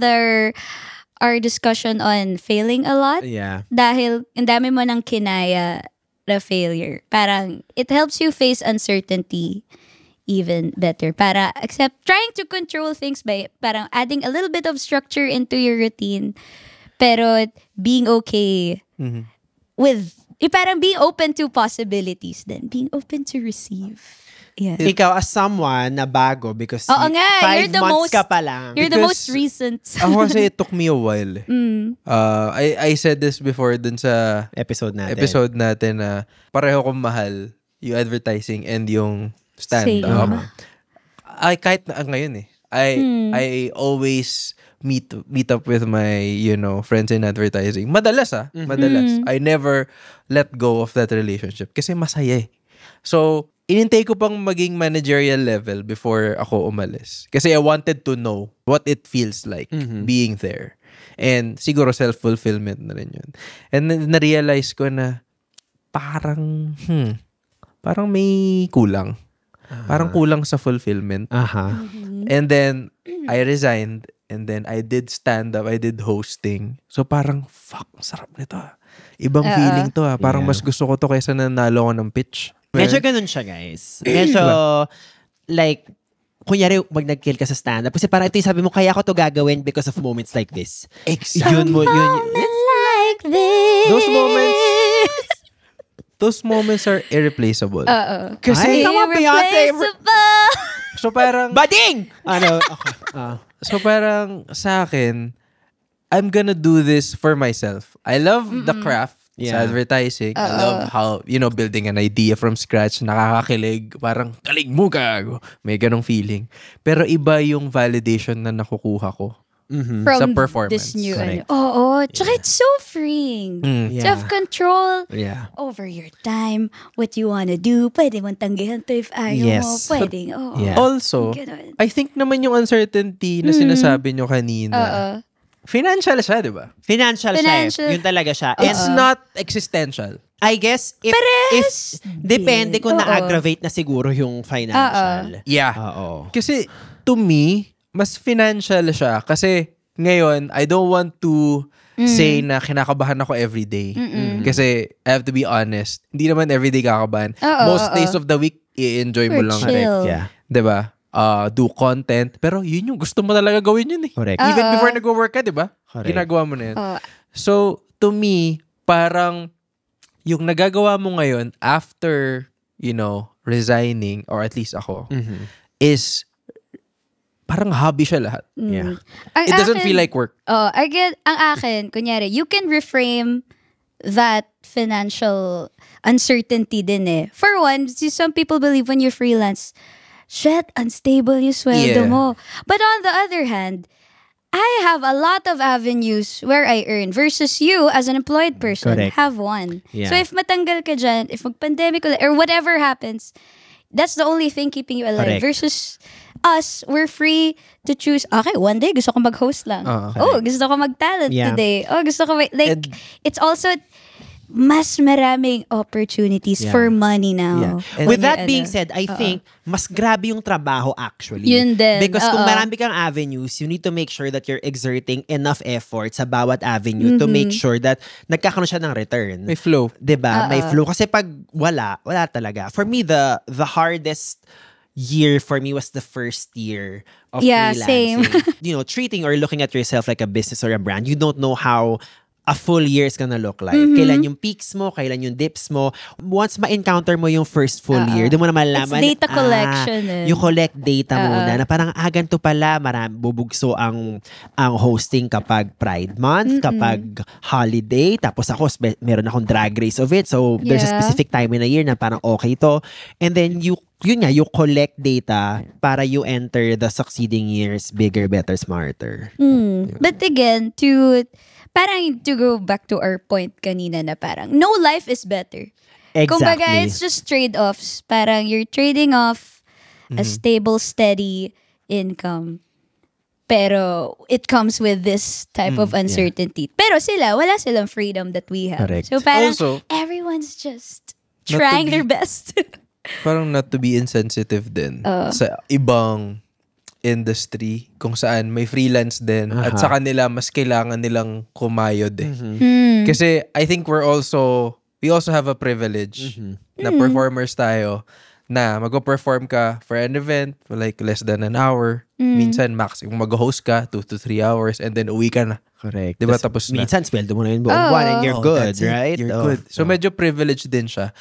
our discussion on failing a lot. Yeah. Dahil ang dami mo ng kinaya na failure. Parang it helps you face uncertainty even better. Para except trying to control things by parang adding a little bit of structure into your routine. Pero being okay with, parang being open to possibilities then. Being open to receive. Yeah. Ikaw as someone na bago because Oo nga, 5 months ka pa lang. You're the Because most recent. Ako kasi it took me a while. I said this before dun sa Episode natin na pareho kong mahal yung advertising and yung stand-up. Same. Kahit na ngayon I always meet up with my, friends in advertising. Madalas. I never let go of that relationship kasi masaya eh. So, inintay ko pang maging managerial level before ako umalis. Kasi I wanted to know what it feels like being there. And siguro self-fulfillment na rin yun. And na-realize ko na parang may kulang. Parang kulang sa fulfillment. And then, I resigned. And then, I did stand-up. I did hosting. So, parang, sarap nito. Ibang feeling to. Parang mas gusto ko to kaysa nanalo ko ng pitch. Medyo ganun siya, guys. Medyo, like, kunyari, pag nag-kill ka sa stand-up, kasi parang ito yung sabi mo, kaya ko to gagawin because of moments like this. Exactly. Like this. Those moments are irreplaceable. Kasi, come on, Beyonce. So parang, Bading! Okay. So parang sa akin, I'm gonna do this for myself. I love the craft. Sa advertising. I love how, building an idea from scratch, nakakakilig, parang galing mo gago. May ganong feeling. Pero iba yung validation na nakukuha ko sa From performance. this new Correct. Tsaka it's so freeing. To have control over your time, what you wanna do. Pwede mong tanggihan to if ayaw mo. Pwede. Also, ganun. I think naman yung uncertainty na sinasabi nyo kanina, financial siya, di ba? Financial. Siya. Yun talaga siya. It's not existential. I guess, if depende kung na-aggravate na siguro yung financial. Yeah. Oo. Kasi, to me, mas financial siya. Kasi, ngayon, I don't want to say na kinakabahan ako everyday. Kasi, I have to be honest, hindi naman everyday kakabahan. Most days of the week, i-enjoy mo lang. Chill. Yeah. Diba? Do content. Pero yun yung gusto mo talaga gawin yun eh. Correct. Even before nag-work ka, diba? Correct. Ginagawa mo na yun. So, to me, parang yung nagagawa mo ngayon after, resigning, or at least ako, is parang hobby siya lahat. Yeah. It doesn't feel like work. I get, ang akin, kunyari, you can reframe that financial uncertainty din eh. For one, some people believe when you're freelance, shit, unstable yung sweldo mo. But on the other hand, I have a lot of avenues where I earn versus you as an employed person have one. Yeah. So if matanggal ka dyan, if mag-pandemic or whatever happens, that's the only thing keeping you alive. Versus us, we're free to choose, okay, one day gusto ko mag-host lang. Gusto ko mag-talent today. Gusto ko, it's also mas maraming opportunities for money now. With that being said, I think mas grabe yung trabaho actually. Yun din. Because kung marami kang avenues, you need to make sure that you're exerting enough effort sa bawat avenue to make sure that nagkakaroon siya ng return. May flow. Diba? May flow. Kasi pag wala talaga. For me, the hardest year for me was the first year of freelancing. Same. Treating or looking at yourself like a business or a brand, you don't know how a full year is gonna look like. Kailan yung peaks mo, kailan yung dips mo. Once ma-encounter mo yung first full year, doon mo na malalaman. It's data collection. You collect data muna na parang ganito pala, bubugso ang hosting kapag Pride Month, kapag holiday, tapos ako, meron akong drag race of it. So, there's a specific time in a year na parang okay to. And then, you yun nga, you collect data para you enter the succeeding years bigger, better, smarter. But again, parang to go back to our point kanina na parang no life is better. Exactly. Kumbaga, it's just trade-offs. Parang you're trading off a stable, steady income. Pero it comes with this type of uncertainty. Pero wala silang freedom that we have. Correct. So parang Also, everyone's just not to trying be- their best. Parang not to be insensitive din sa ibang industry kung saan may freelance din at sa kanila mas kailangan nilang kumayod eh. Kasi I think we also have a privilege na performers tayo na mag-perform ka for an event for like less than an hour. Minsan max kung mag-host ka 2 to 3 hours and then uwi ka na. Correct. Diba, tapos na. Minsan, sweldo mo na yung buong buwan and you're good, That's it. right? You're good. So medyo privileged din siya.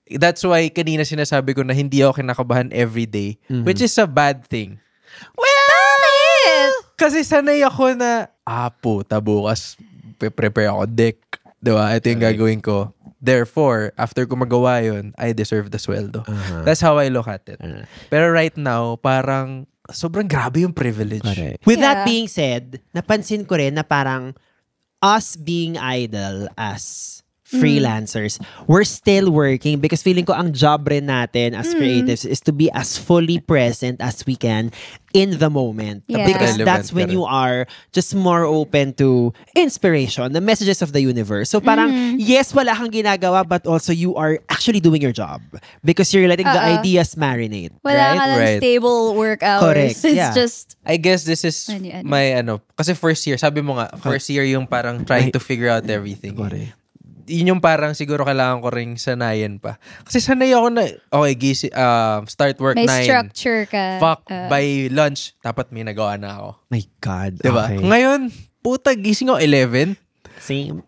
That's why kanina sinasabi ko na hindi ako kinakabahan every day, which is a bad thing. Kasi sanay ako na, puta, bukas prepare ako deck. Diba? Ito yung gagawin ko. Therefore, after ko magawa yun, I deserve the sweldo. That's how I look at it. Pero right now, parang sobrang grabe yung privilege. With that Yeah. being said, napansin ko rin na parang us being idle as freelancers, we're still working because feeling ko ang job rin natin as creatives is to be as fully present as we can in the moment. Yeah. Because Relevant that's ka when rin. you are just more open to inspiration, the messages of the universe. So parang, yes, wala kang ginagawa, but also you are actually doing your job because you're letting the ideas marinate. Wala ka right? lang Right. stable work hours. Correct, It's yeah. just, I guess this is Ano. my kasi first year, sabi mo nga, first year yung parang trying to figure out everything. Correct. Yun yung parang siguro kailangan ko ring sanayan pa. Kasi sanay ako na, okay, start work may 9. structure ka. Fuck, by lunch, dapat may nagawa na ako. My God. Diba? Okay. Ngayon, puta, gising ako 11. Same.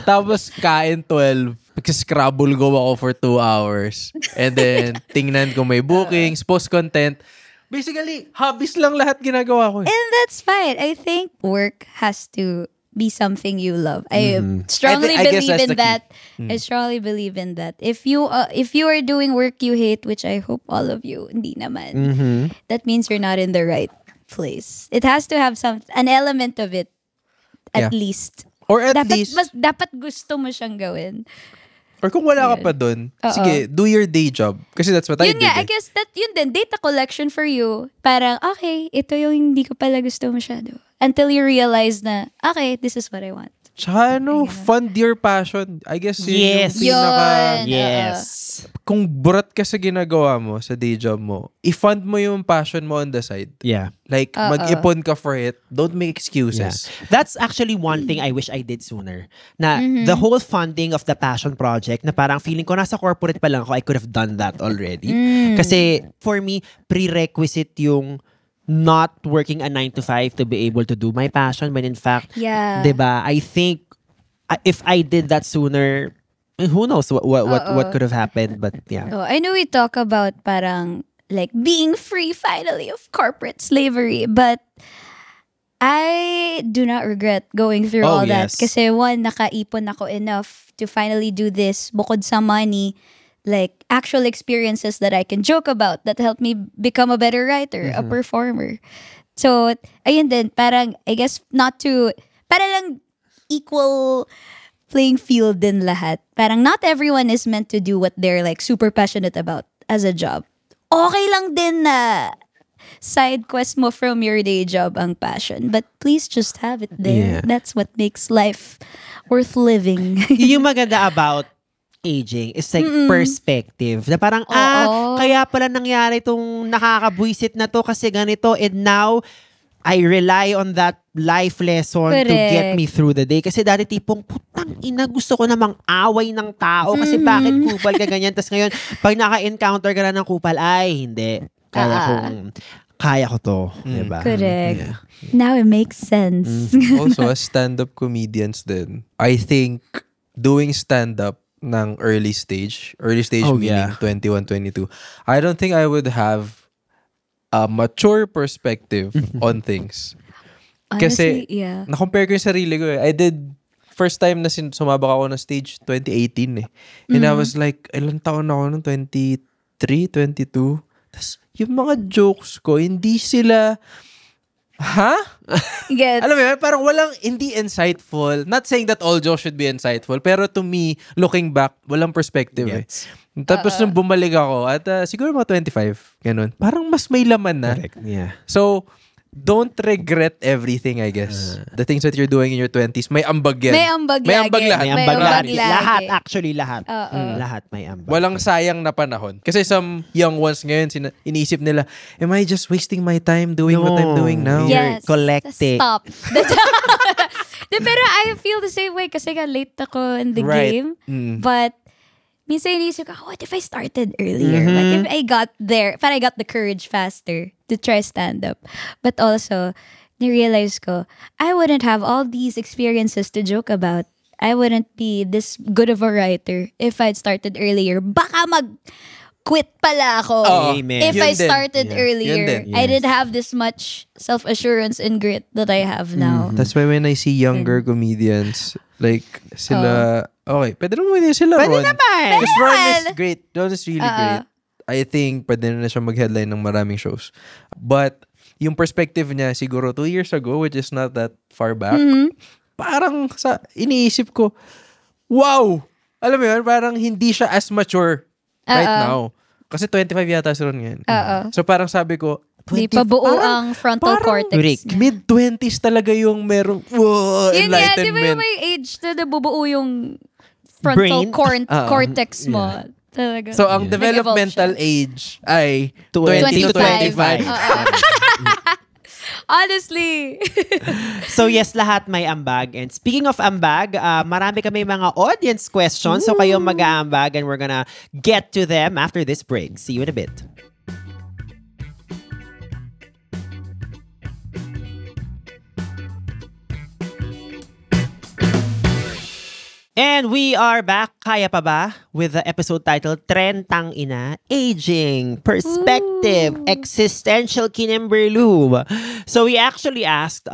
Tapos kain 12. Scrabble go ako for 2 hours. And then, tingnan ko may bookings, post content. Basically, hobbies lang lahat ginagawa ko. And that's fine. I think work has to be something you love. I strongly I guess believe that's in the key. that. I strongly believe in that. If you are doing work you hate, which I hope all of you hindi naman, that means you're not in the right place. It has to have an element of it at Yeah. least. Or at Dapat least, dapat gusto mo siyang gawin. or kung wala ka pa dun, sige, do your day job. Kasi that's what I Yun did. nga, I guess yun din, data collection for you. Parang, okay, ito yung hindi ko pala gusto masyado. Until you realize na, okay, this is what I want. Tsaka fund your passion. I guess yun Yes. yung pinaka... Yun. Yes. Kung burat ka sa ginagawa mo, sa day job mo, i-fund mo yung passion mo on the side. Yeah. Like, mag-ipon ka for it. Don't make excuses. That's actually one thing I wish I did sooner. Na the whole funding of the passion project, na parang feeling ko nasa corporate pa lang ako, I could have done that already. Kasi for me, prerequisite yung not working a 9 to 5 to be able to do my passion. But in fact, Yeah. diba, I think if I did that sooner, who knows what could have happened. But yeah. Oh, I know we talk about parang like being free finally of corporate slavery, but I do not regret going through Oh, all that. yes. Kasi one, nakaipon ako enough to finally do this bukod sa money, like actual experiences that I can joke about that help me become a better writer, a performer. So, ayun din, parang, I guess, para lang equal playing field din lahat. Parang not everyone is meant to do what they're like super passionate about as a job. Okay lang din na side quest mo from your day job ang passion. But please just have it there. Yeah. That's what makes life worth living. Yun yung maganda about aging is like perspective. Na parang, Oo. kaya pala nangyari itong nakakabwisit na to kasi ganito. And now, I rely on that life lesson to get Correct. me through the day. Kasi dati tipong, putang ina, gusto ko namang away ng tao. Kasi bakit kupal ka ganyan? Tapos ngayon, pag naka-encounter ka na ng kupal, ay, hindi. Kaya ko to. Diba? Correct. Yeah. Now it makes sense. Also, as stand-up comedians din, I think doing stand-up ng early stage Oh, meaning yeah. 21, 22, I don't think I would have a mature perspective on things. Kasi, Honestly, yeah. na-compare ko yung sarili ko eh. I did, first time na sumabak ako na stage, 2018 eh. And I was like, ilang taon ako nung 23 23, 22. Tapos, yung mga jokes ko, hindi sila, Gets. Alam mo yun, parang hindi insightful. Not saying that all jokes should be insightful, pero to me, looking back, walang perspective Gets. Tapos nung bumalik ako, at siguro mga 25, ganun, parang mas may laman na. Correct. Yeah. So, don't regret everything, I guess. The things that you're doing in your 20s, may ambag yan. May ambag May ambag lagi. lahat. May May ambag ambag lagi. lagi. Lahat, actually, lahat. Oo. Lahat may ambag. Walang sayang na panahon. Kasi some young ones ngayon, iniisip nila, am I just wasting my time doing what I'm doing now? Yeah. Yes. Collecting. Stop. Pero I feel the same way kasi late ako in the Right. game. Mm. But minsan inisip ko, what if I started earlier? What if I got there? But I got the courage faster to try stand-up. But also, nirealize ko, I wouldn't have all these experiences to joke about. I wouldn't be this good of a writer if I'd started earlier. Baka quit pala ako. Amen. If Yun I din. started Yeah. earlier. Yun din. I didn't have this much self-assurance and grit that I have now. That's why when I see younger comedians, like, sila, okay, pwede naman din sila, Pwede Ron. naman. Because Ron is great. Ron is really Oo. great. I think, pwede na siya mag-headline ng maraming shows. But, yung perspective niya, siguro 2 years ago, which is not that far back, parang iniisip ko, wow! Alam mo yun, parang hindi siya as mature right now. Kasi 25 yata si Ron ngayon. So parang sabi ko, Di pa buo ang frontal cortex niya. mid-20s talaga yung merong Yun nga, di ba enlightenment. yung may age na nabubuo yung frontal Brain? cortex mo? Talaga. So ang Nag-evolve developmental siya. age ay 20 20 to 25. 25. Honestly. So yes, lahat may ambag. And speaking of ambag, marami kami mga audience questions. So kayo mag-aambag and we're gonna get to them after this break. See you in a bit. And we are back, kaya pa ba? With the episode titled Trentang Ina, Aging, Perspective, Existential Kinimberloo. So we actually asked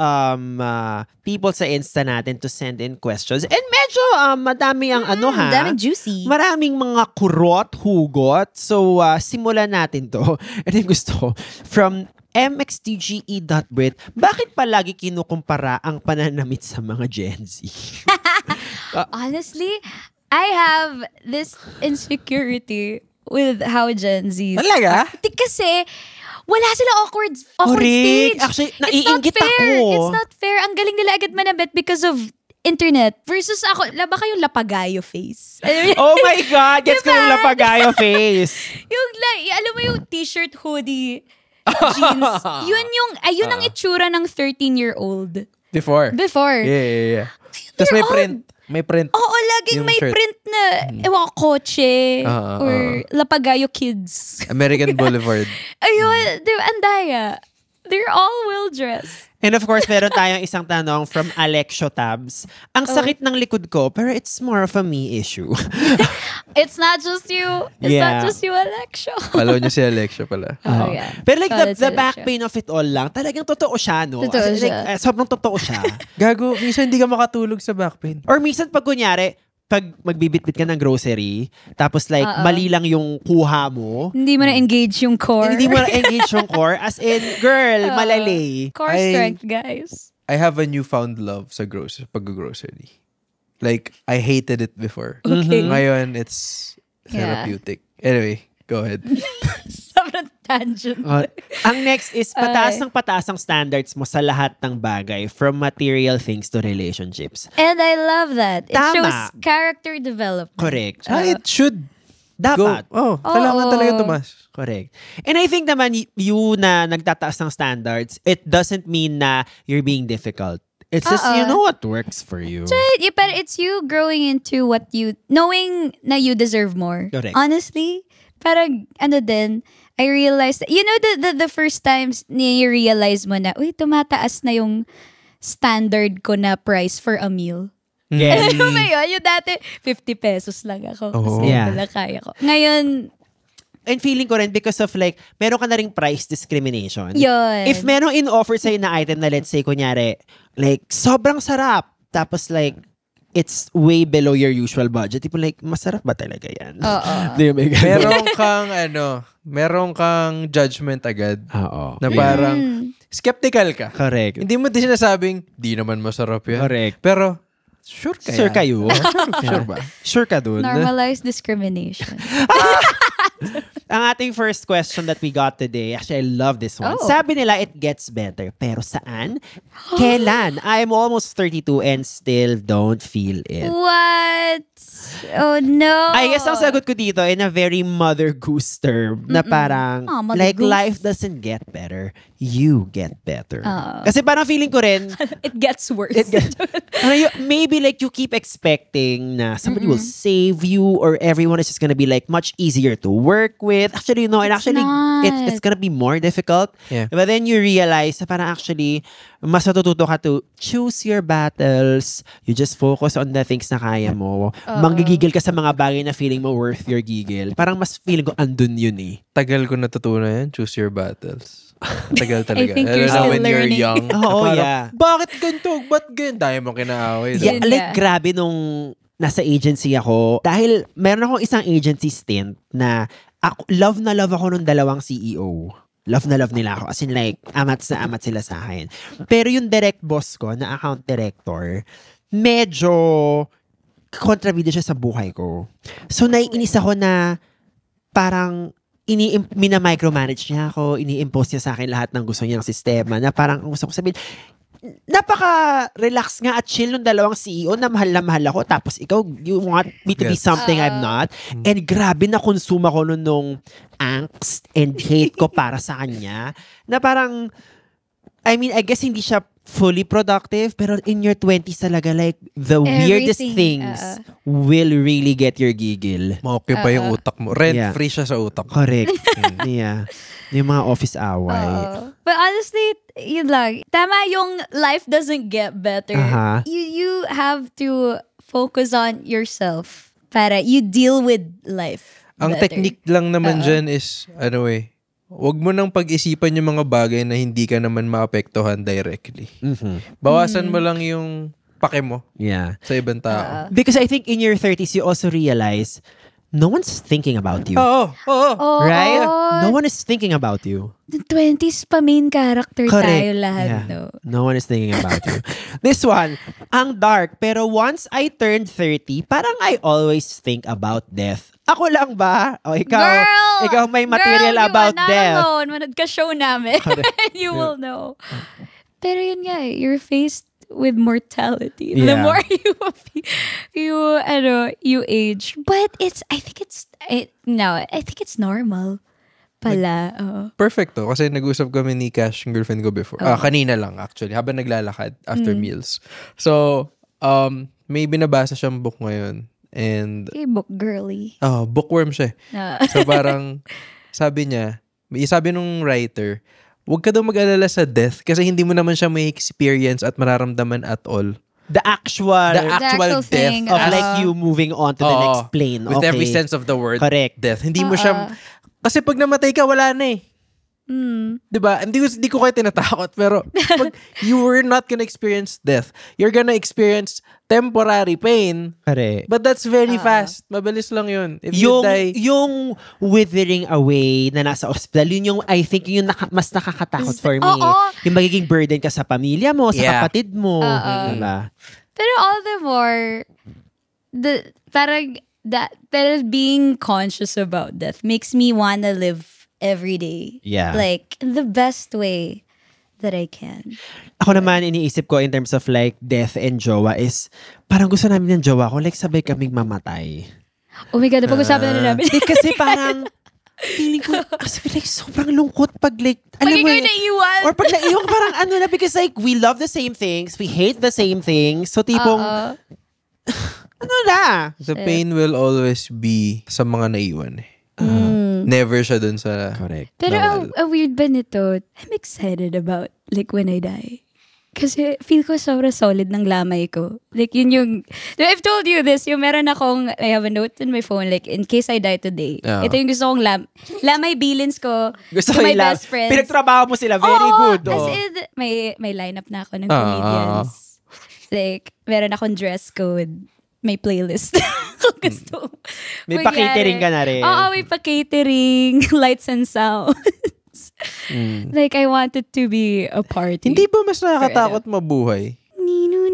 people sa Insta natin to send in questions. And medyo madami ang Daming juicy. Maraming mga kurot, hugot. So simulan natin to. And yung gusto ko, from mxtge.brit, bakit palagi kinukumpara ang pananamit sa mga Gen Z? Honestly, I have this insecurity with how Gen Z. Talaga? Kasi wala sila awkward Correct. stage. Actually, It's not naiinggit fair. ako. It's not fair. Ang galing nila agad manabit because of internet. Versus ako, baka yung lapagayo face. Oh my God! Gets ko Diba? yung lapagayo face. Yung, alam mo yung t-shirt, hoodie, jeans. Yun ang itsura ng 13-year-old. Before. Before. Yeah. Tapos may print. May print. Oo, laging Yung may shirt. print na, ewan ko, kotse, Ah, or Lapagayo Kids. American Boulevard. Ayun, di ba, ang daya. They're all well-dressed. And of course, meron tayong isang tanong from Alexio Tabs. Ang sakit ng likod ko, pero it's more of a me issue. It's not just you. It's Yeah. not just you, Alexio. Follow niyo si Alexia pala. Oh, yeah. Pero like Solid the sila back siya. pain of it all lang, talagang totoo siya, no? Totoo As in, siya. like, sobrang totoo siya. Gago, minsan hindi ka makatulog sa back pain. Or minsan pag kunyari, pag magbibitbit ka ng grocery, tapos like, mali lang yung kuha mo, Hindi mo na-engage yung core. hindi mo na-engage yung core, as in, girl, malalay. Core strength, guys. I have a newfound love sa pag-grocery. Like, I hated it before. Okay. Ngayon, it's therapeutic. Anyway, go ahead. Sobrang tangent. Ang next is pataas ang standards mo sa lahat ng bagay, from material things to relationships. And I love that. It Tama. shows character development. Correct. It should Dapat. go. Kailangan talaga tumas. Correct. And I think naman, you na nagtataas ng standards, it doesn't mean na you're being difficult. It's just, you know what works for you. But it's you growing into what you, knowing na you deserve more. Correct. Honestly, parang I realized, you know, the first times ni-realize mo na, uy, tumataas na yung standard ko na price for a meal. Yeah. Alam mo yun? Yung dati, 50 pesos lang ako. Oh. Kasi Yeah. wala kaya ko. Ngayon, And feeling ko rin because of like, meron ka na ring price discrimination. yun. If merong in-offer sa'yo na item na let's say, kunyari, like, sobrang sarap. Tapos like, it's way below your usual budget. Tipo like, masarap ba talaga yan? Oo. Di ba, ganun? meron kang judgment agad. Oo. Na parang, skeptical ka. Correct. Hindi mo din sinasabing, di naman masarap yan. Correct. Pero, sure ka Sure yan. kayo? Sure ba? Sure ka dun? Normalize discrimination. Ang ating first question that we got today, actually, I love this one. Oh. Sabi nila, it gets better. Pero saan? Kailan? I'm almost 32 and still don't feel it. What? Oh, no. I guess ang sagot ko dito in a very Mother Goose term na parang, Oh, Mother like, Goose. life doesn't get better. You get better. Oh. Kasi parang feeling ko rin, It gets worse. maybe like you keep expecting na somebody will save you or everyone is just gonna be like much easier to work with. Actually, no, and actually, not. it's gonna be more difficult. Yeah. But then you realize na parang actually, mas natututo ka to choose your battles. You just focus on the things na kaya mo. Manggigigil ka sa mga bagay na feeling mo worth your gigil. Parang mas feeling ko andun yun eh. Tagal ko natutunan yan. Choose your battles. Tagal talaga. think Lalo you're na still when you're learning. young. Oo, Parang, yeah. Bakit ganito? Ba't ganyan? Dahil mo kinaaway. Yeah, Yun like nga. grabe nung nasa agency ako. Dahil meron akong isang agency stint na love na love ako nung dalawang CEO. Love na love nila ako. As in like, amat na amat sila sa akin. Pero yung direct boss ko, na account director, medyo kontrabida siya sa buhay ko. So, naiinis ako na parang mina-micromanage niya ako, ini-impose niya sa akin lahat ng gusto niyang sistema na parang ang gusto ko sabihin, napaka-relax nga at chill ng dalawang CEO na mahal ako. Tapos ikaw, you want me to be Yes. something I'm not. And grabe na consume ako nung angst and hate ko para sa kanya. Na parang, I mean, I guess hindi siya fully productive, pero in your 20s talaga, like, the weirdest Everything, things will really get your gigil. Ma-occupy yung utak mo. Rent-free siya sa utak mo. Correct. Yeah. Yung mga office away. But honestly, yun lang. Tama yung life doesn't get better. Aha. You have to focus on yourself para you deal with life Ang better. technique lang naman dyan is, wag mo nang pag-isipan yung mga bagay na hindi ka naman maapektuhan directly. Bawasan mo lang yung pake mo Yeah. sa ibang tao. Because I think in your 30s, you also realize no one's thinking about you. Oo. Oh, Right? oh, No one is thinking about you. the 20s pa main character tayo lahat, Yeah. no? No one is thinking about you. This one, ang dark. Pero once I turned 30, parang I always think about death. Ako lang ba? O ikaw, ikaw may material girl, about you are death. not alone. Manood ka show namin. You will know. Pero yun nga, you're faced with mortality. The Yeah. more you age. But I think it's normal pala. Oo. Perfect to. Kasi nag-usap kami ni Cash, yung girlfriend ko before. Kanina lang actually, habang naglalakad after meals. So, may binabasa siyang book ngayon. And, Okay, book girly. bookworm siya. So parang, sabi nung writer, huwag ka daw mag-alala sa death kasi hindi mo naman siya may experience at mararamdaman at all. The actual actual death thing, of like you moving on to the next plane. With Okay. every sense of the word. Correct. Death. Hindi mo siya, kasi pag namatay ka, wala na eh. Diba? Hindi ko kayo tinatakot, pero pag you were not gonna experience death, you're gonna experience temporary pain. Correct. But that's very fast. Mabilis lang yun. If you die, Yung withering away na nasa hospital, yun yung, I think, yung mas nakakatakot for me. Oo. Yung magiging burden ka sa pamilya mo, sa Yeah. kapatid mo. Diba? Pero all the more, pero being conscious about death makes me wanna live every day. Yeah. Like, the best way that I can. Ako naman, iniisip ko in terms of like death and jowa is, parang gusto namin ng jowa ko, like sabay kaming mamatay. Oh my God, napag-usapan na namin. Kasi parang, feeling ko, kasi like sobrang lungkot pag like, Pag alam mo ikaw yun, naiwan. or pag naiwan parang ano na, because like, we love the same things, we hate the same things, so tipong, ano na? the pain will always be sa mga naiwan eh. Never siya dun sa... Correct. Pero ang weird ba nito? I'm excited about like when I die. Kasi feel ko sobrang solid ng lamay ko. Like yun yung... I've told you this, yung meron akong... I have a note in my phone like in case I die today. Yeah. Ito yung gusto kong lamay bilins ko Gusto to ko my yung best friends. Pinagtrabaho mo sila, very Oo, good. As Oh. in, may lineup na ako ng comedians. Like, meron akong dress code. May playlist. Kung gusto. May pa-catering ka na rin. Oo, may pa-catering. Lights and sounds. Like, I wanted to be a party. Hindi ba mas nakakatakot mabuhay? Nino.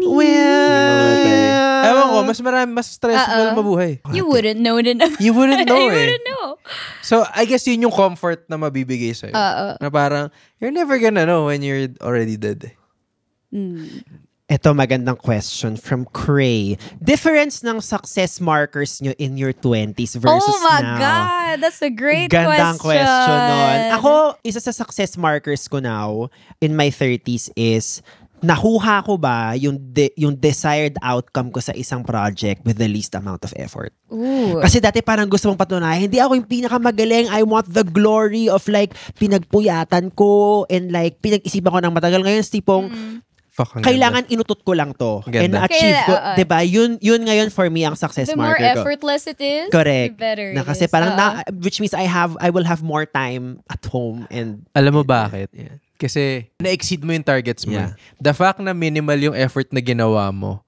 Ewan ko, mas stressful mabuhay. You wouldn't know na naman. You wouldn't know You eh. wouldn't know. So, I guess yun yung comfort na mabibigay sa'yo. Na parang, you're never gonna know when you're already dead. Ito, magandang question from Cray. Difference ng success markers nyo in your 20s versus Oh my now? God, that's a great Gandang question nun. question. Ako, isa sa success markers ko now in my 30s is nakuha ko ba yung desired outcome ko sa isang project with the least amount of effort. Ooh. Kasi dati parang gusto mong patunayan, hindi ako yung pinakamagaling. I want the glory of like pinagpuyatan ko and like pinag-isipan ko ng matagal. Ngayon, tipong kailangan inutot ko lang to. Ganda. And na-achieve ko. Diba? Yun ngayon for me ang success The more marker ko. effortless it is, Correct. the better Na it kasi is. parang which means I will have more time at home and Alam mo bakit? Yeah. Kasi na-exceed mo yung targets mo. Yeah. The fact na minimal yung effort na ginawa mo,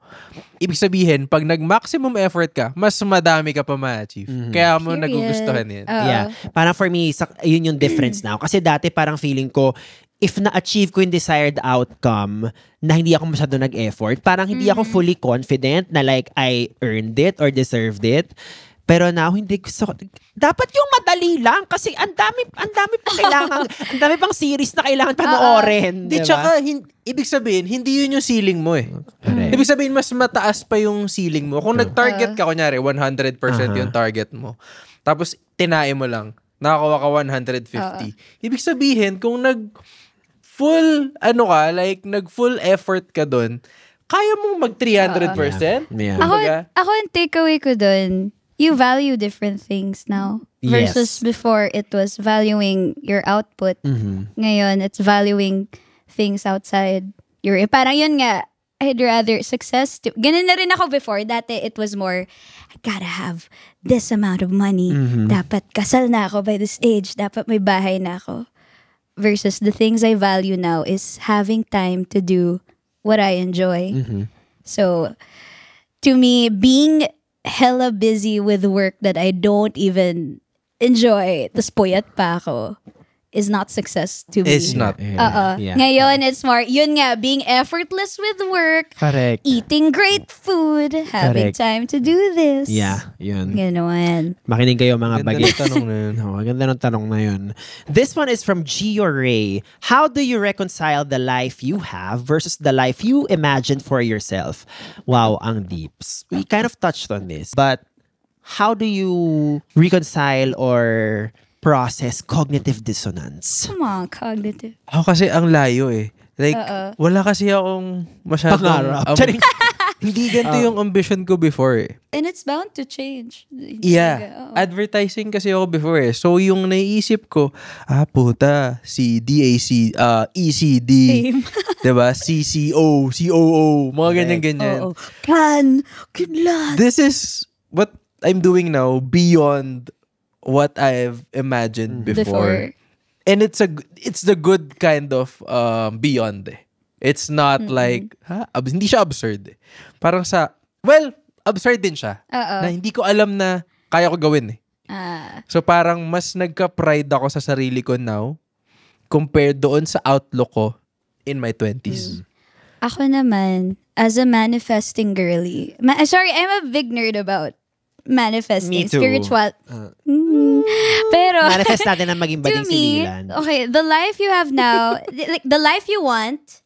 ibig sabihin, pag nag-maximum effort ka, mas madami ka pa ma-achieve. Kaya mo Period. nagugustuhan yan. Yeah. Parang for me, yun yung difference now. Kasi dati parang feeling ko, if na-achieve ko yung desired outcome na hindi ako masyado nag-effort, parang hindi ako fully confident na like I earned it or deserved it. Pero now, hindi gusto ko. Dapat yung madali lang kasi ang dami pa kailangan, ang dami pang series na kailangan panoorin. Di, diba? tsaka, ibig sabihin, hindi yun yung ceiling mo eh. Correct. Ibig sabihin, mas mataas pa yung ceiling mo. Kung nag-target ka, kunyari, 100% yung target mo. Tapos, tinae mo lang. Nakakuha ka 150. Ibig sabihin, kung full effort ka dun, kaya mong mag 300%? Yeah. Ako ang takeaway ko dun, you value different things now. Versus before, it was valuing your output. Ngayon, it's valuing things outside your... Parang yun nga, I'd rather success to... Ganun na rin ako before. Dati, it was more, I gotta have this amount of money. Dapat kasal na ako by this age. Dapat may bahay na ako. Versus the things I value now is having time to do what I enjoy. So, to me, being hella busy with work that I don't even enjoy, tas puyat pa ako, is not success to me. It's not. Yeah. Ngayon, it's more, yun nga, being effortless with work, Correct. eating great food, having Correct. time to do this. Yeah, yun. Ganon. Makinig kayo mga Ganda bagets. ng tanong na yun. Oh, ganda ng tanong na yun. This one is from Gio Ray. How do you reconcile the life you have versus the life you imagine for yourself? Wow, ang deeps. We kind of touched on this. But how do you reconcile or process cognitive dissonance? Come on, cognitive. Ako kasi ang layo eh. Like, wala kasi akong masyadong... Pangarap. Hindi ganito yung ambition ko before eh. And it's bound to change. Yeah. Advertising kasi ako before eh. So, yung naiisip ko, puta, si DAC, ECD, Same. diba? CCO, COO, mga ganyan-ganyan. Oo. Plan. Good luck. This is what I'm doing now beyond what I've imagined before. And it's the good kind of beyond eh. It's not like, hindi siya absurd eh. Parang absurd din siya. Na hindi ko alam na kaya ko gawin eh. So parang mas nagka-pride ako sa sarili ko now compared doon sa outlook ko in my 20s. Ako naman, as a manifesting girly, sorry, I'm a big nerd about manifesting. Me too. Spiritual. Pero, Manifest natin ang maging to bading me, sinilan. okay, the life you have now, like the life you want,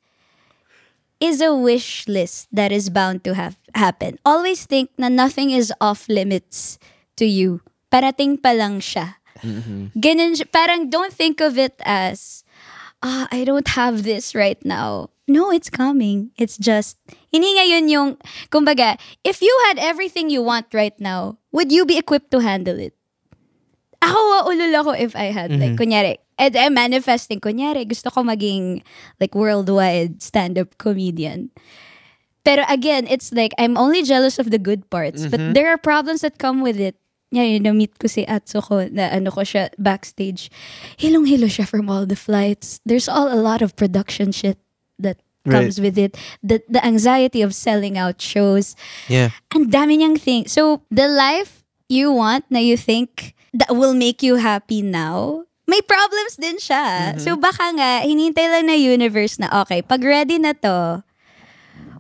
is a wish list that is bound to happen. Always think na nothing is off limits to you. Parating pa lang siya. Ganun siya. Parang don't think of it as, I don't have this right now. No, it's coming. It's just, hindi ngayon yung, kumbaga, if you had everything you want right now, would you be equipped to handle it? Ako, ulul ako if I had, like, kunyari, I'm manifesting, kunyari, gusto ko maging, like, worldwide stand-up comedian. Pero again, it's like, I'm only jealous of the good parts, but there are problems that come with it. Yan, na-meet ko si Atsuko, na ano ko siya, backstage. Hilong-hilo siya from all the flights. There's a lot of production shit that comes with it. The anxiety of selling out shows. Yeah. Ang dami niyang thing. So, the life you want na you think that will make you happy now, may problems din siya. So, baka nga, hinintay lang na universe na, okay, pag ready na to,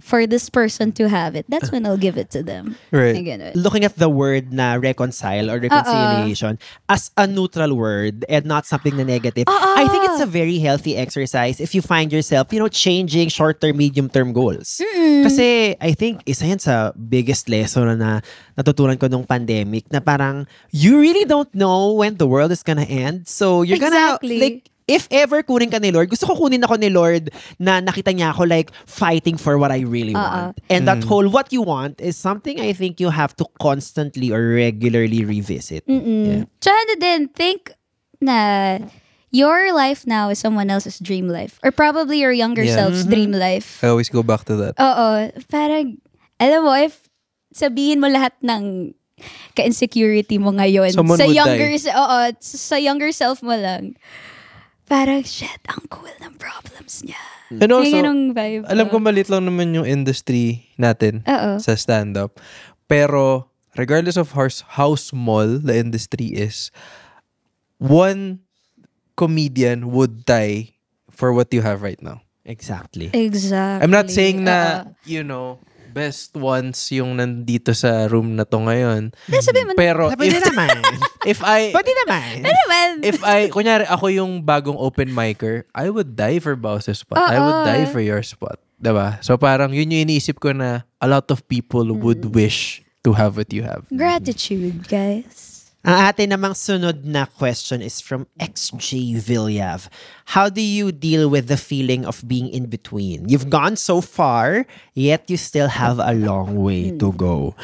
for this person to have it, that's when I'll give it to them. Right. Ay, ganun. Looking at the word na reconcile or reconciliation as a neutral word and not something na negative, I think it's a very healthy exercise if you find yourself, changing short-term, medium-term goals. Kasi I think isa yan sa biggest lesson na natutunan ko nung pandemic na parang you really don't know when the world is gonna end. So you're Exactly. gonna, like, if ever kunin ka ni Lord, gusto ko kunin ako ni Lord na nakita niya ako like fighting for what I really want. And that whole what you want is something I think you have to constantly or regularly revisit. Yeah. Tsaka na din, think na your life now is someone else's dream life. Or probably your younger self's dream life. I always go back to that. Oo. Parang, alam mo, if sabihin mo lahat ng ka-insecurity mo ngayon Someone sa would younger die. sa younger self mo lang, parang shit, ang cool ng problems niya. And also, May ganung vibe. alam ko malit lang naman yung industry natin Oo. sa stand-up. Pero, regardless of how small the industry is, one comedian would die for what you have right now. Exactly. Exactly. I'm not saying na, best ones yung nandito sa room na to ngayon. sabihin mo na. Pero, Pwede naman. Pwede naman. naman. kunyari, ako yung bagong open micer, I would die for Bowser's spot. I would die for your spot. Diba? So parang yun yung iniisip ko na a lot of people would wish to have what you have. Gratitude, guys. Ang atin namang sunod na question is from XJ Villav. How do you deal with the feeling of being in between? You've gone so far, yet you still have a long way to go.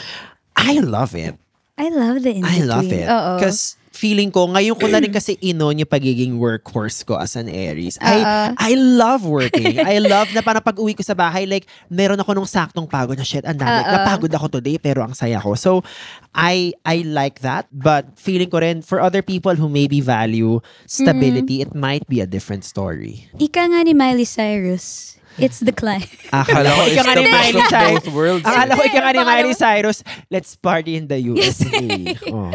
I love it. I love the in-between. I love it. Oo. Because feeling ko, ngayon ko na rin kasi inon yung pagiging workhorse ko as an Aries. I love working. I love na parang pag uwi ko sa bahay, like, meron ako nung saktong pagod na shit, ang dami. Napagod ako today, pero ang saya ko. So, I like that. But feeling ko rin, for other people who maybe value stability, it might be a different story. Ika nga ni Miley Cyrus. It's the climb. Akala ko ika nga ni Miley Cyrus. worlds. Akala ko ika nga ni Miley Cyrus, let's party in the USA. Oh.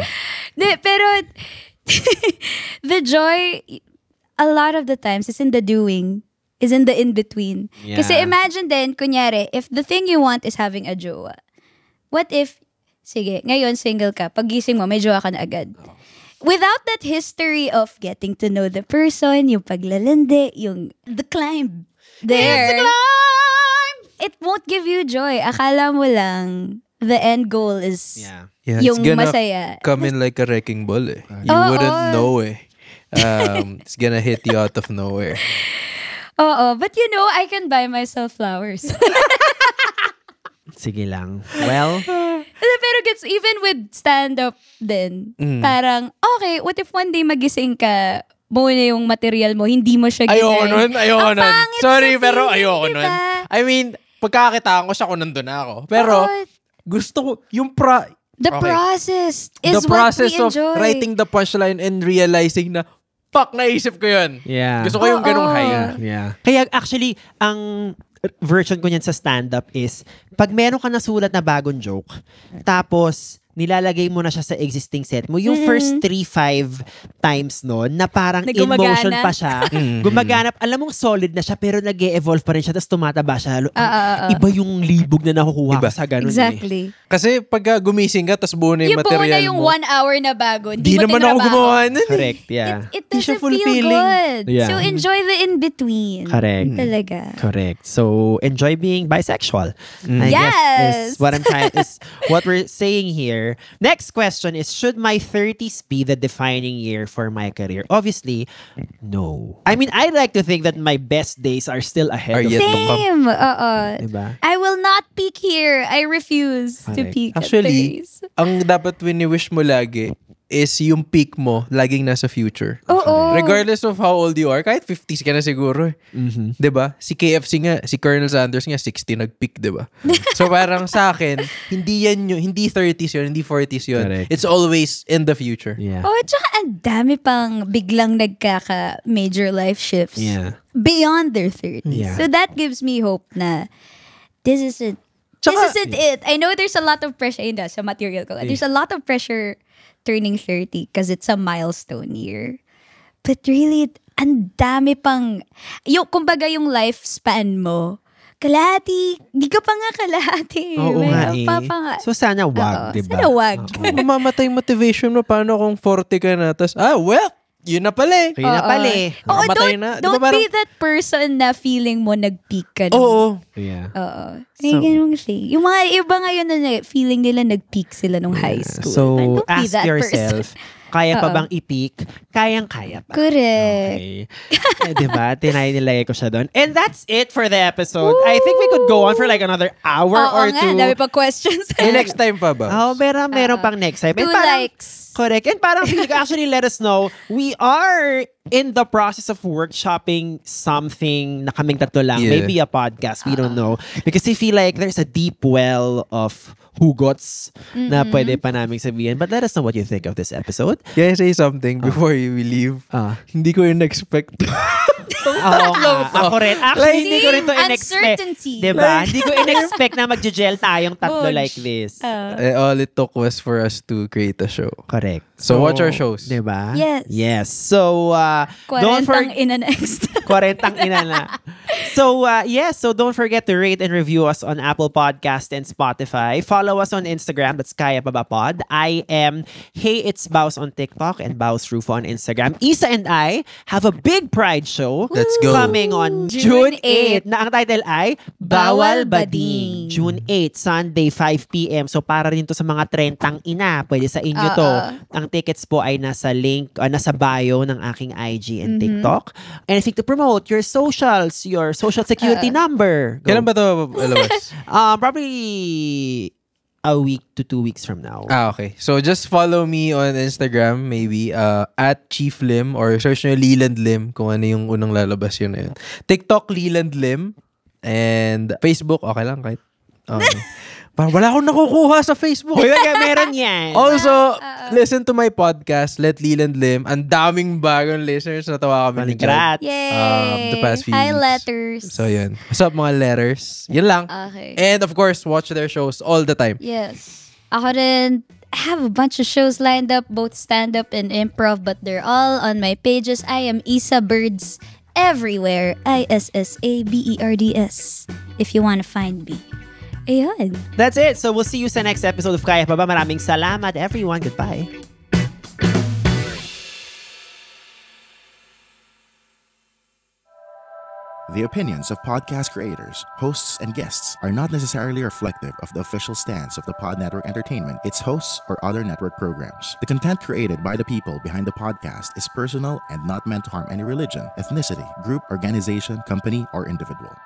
Pero the joy, a lot of the times, is in the doing, is in the in-between. Yeah. Kasi imagine din, kunyari, if the thing you want is having a jowa, what if, sige, ngayon single ka, pagising mo, may jowa ka na agad. Without that history of getting to know the person, yung paglalandi, yung the climb, there, it won't give you joy. Akala mo lang, the end goal is Yeah. Yeah, yung it's gonna masaya. come in like a wrecking ball eh. You wouldn't know eh. It's gonna hit you out of nowhere. Oo, but I can buy myself flowers. Sige lang. Well, Pero gets even with stand-up din. Parang, okay, what if one day magising ka, mo na yung material mo, hindi mo siya Ayoko ginay. nun. pangit Sorry, sa pero feeling, ayoko diba? nun. I mean, pagkakitaan ko siya kung nandun na ako. Pero, Oo. gusto ko, The Okay. process is the process what of we enjoy. writing the punchline and realizing na, fuck, naisip ko yun. yeah. Gusto ko yung ganung high. Yeah. Kaya actually, ang version ko niyan sa stand-up is, pag meron ka nasulat na bagong joke, tapos nilalagay mo na siya sa existing set mo, yung first 3-5 times noon, na parang Na in gumagana. motion pa siya, gumaganap, alam mong solid na siya, pero nag-e-evolve pa rin siya, tapos tumataba siya. Iba yung libog na nakukuha Iba. ko sa ganun Exactly. Kasi pag gumising ka, tapos buo na yung Yung buo material na yung mo. 1 hour na bago. Di mo naman ako tinrabaho. gumawa nun eh. Correct, yeah. It Di siya doesn't feel fulfilling. good. Yeah. So enjoy the in-between. Correct. Talaga. Correct. So enjoy being bisexual. I Yes. guess is what I'm trying is what we're saying here. Next question is, should my 30s be the defining year for my career? Obviously, no. I mean, I like to think that my best days are still ahead Are of yet me. to come. Same. Diba? I will not peak here. I refuse to Correct. peak Actually, at 30s. ang dapat wini-wish mo lagi is yung peak mo laging nasa future. Oo. Regardless of how old you are, kahit 50s ka na siguro eh. 'Di ba? Si KFC nga, si Colonel Sanders nga 60 nag-peak, 'di ba? So parang sa akin, hindi 30s yun, hindi 40s yun. Correct. It's always in the future. Yeah. Oh, tsaka ang dami pang biglang nagkaka-major life shifts. Yeah. beyond their 30s. Yeah. So that gives me hope na this isn't it. I know there's a lot of pressure in sa material ko. There's a lot of pressure turning 30 because it's a milestone year. But really, ang dami pang, kumbaga yung lifespan mo, kalahati, di ka pa nga kalahati. Oo nga eh. Nga. So sana wag, Oo, diba? Sana wag. Mamamatay motivation mo. Paano kung 40 ka na? Tapos, yun na pala eh. Kaya na pala eh. Nakamatay na. Di ba Don't parang- be that person na feeling mo nag-peak ka na. Oo. Yeah. Oo. Ganun thing. Yung mga iba ngayon na feeling nila nag-peak sila nung high school. So, Don't be ask that yourself, kaya pa bang i-peak? Kayang-kaya pa. Correct. Okay. Diba? Nilagay ko siya doon. And that's it for the episode. I think we could go on for like another hour or nga, two. dami pa questions. May next time pa ba? Oh, meron pang next time. 2 And parang- likes. Correct. And parang feeling ko, actually let us know, we are in the process of workshopping something na kaming tatlo lang. Yeah. Maybe a podcast. We don't know. Because I feel like there's a deep well of hugots na pwede pa namin sabihin. But let us know what you think of this episode. Can I say something before we leave? Hindi ko in-expect. Oo nga. Ako rin. Actually, hindi ko rin to in-expect. Uncertainty. Diba? Hindi ko in-expect na mag-gel tayong tatlo Bunch. like this. All it took was for us to create a show. Correct. So watch our shows. Diba? Yes. Yes. So, don't Kwarentang forget. ina next. Kwarentang ina na. So, so don't forget to rate and review us on Apple Podcast and Spotify. Follow us on Instagram. That's Kaya Pa Ba Pod. I am Hey It's Baus on TikTok and Baus Rufo on Instagram. Isa and I have a big Pride show. Let's go. Coming on June 8. Na ang title ay Bawal Bading. June 8, Sunday, 5 p.m. So para rin to sa mga trentang ina. Pwede sa inyo to. Ang tickets po ay nasa link, nasa bio ng aking IG and TikTok. And if you to promote your socials, your social security number. Go. Kailan ba ito lalabas? Probably a week to 2 weeks from now. Okay. So just follow me on Instagram maybe at Chief Lim or search nyo Leland Lim kung ano yung unang lalabas yun na yun. TikTok Leland Lim and Facebook okay lang kahit parang wala akong nakukuha sa Facebook. Uy, meron yan. Also, listen to my podcast, Let Leland Lim. Ang daming bagong listeners. Natawa kami ni Chad. Congrats. Yay! The past few Hi, weeks. letters. So, yun. What's up, mga letters? Yun lang. Okay. And of course, watch their shows all the time. Yes. Ako rin, I have a bunch of shows lined up, both stand-up and improv, but they're all on my pages. I am Isa Birds everywhere. ISSABERDS. If you want to find me. Ayun. That's it. So we'll see you sa next episode of Kaya Pa Ba. Maraming salamat, everyone. Goodbye. The opinions of podcast creators, hosts, and guests are not necessarily reflective of the official stance of the Pod Network Entertainment, its hosts, or other network programs. The content created by the people behind the podcast is personal and not meant to harm any religion, ethnicity, group, organization, company, or individual.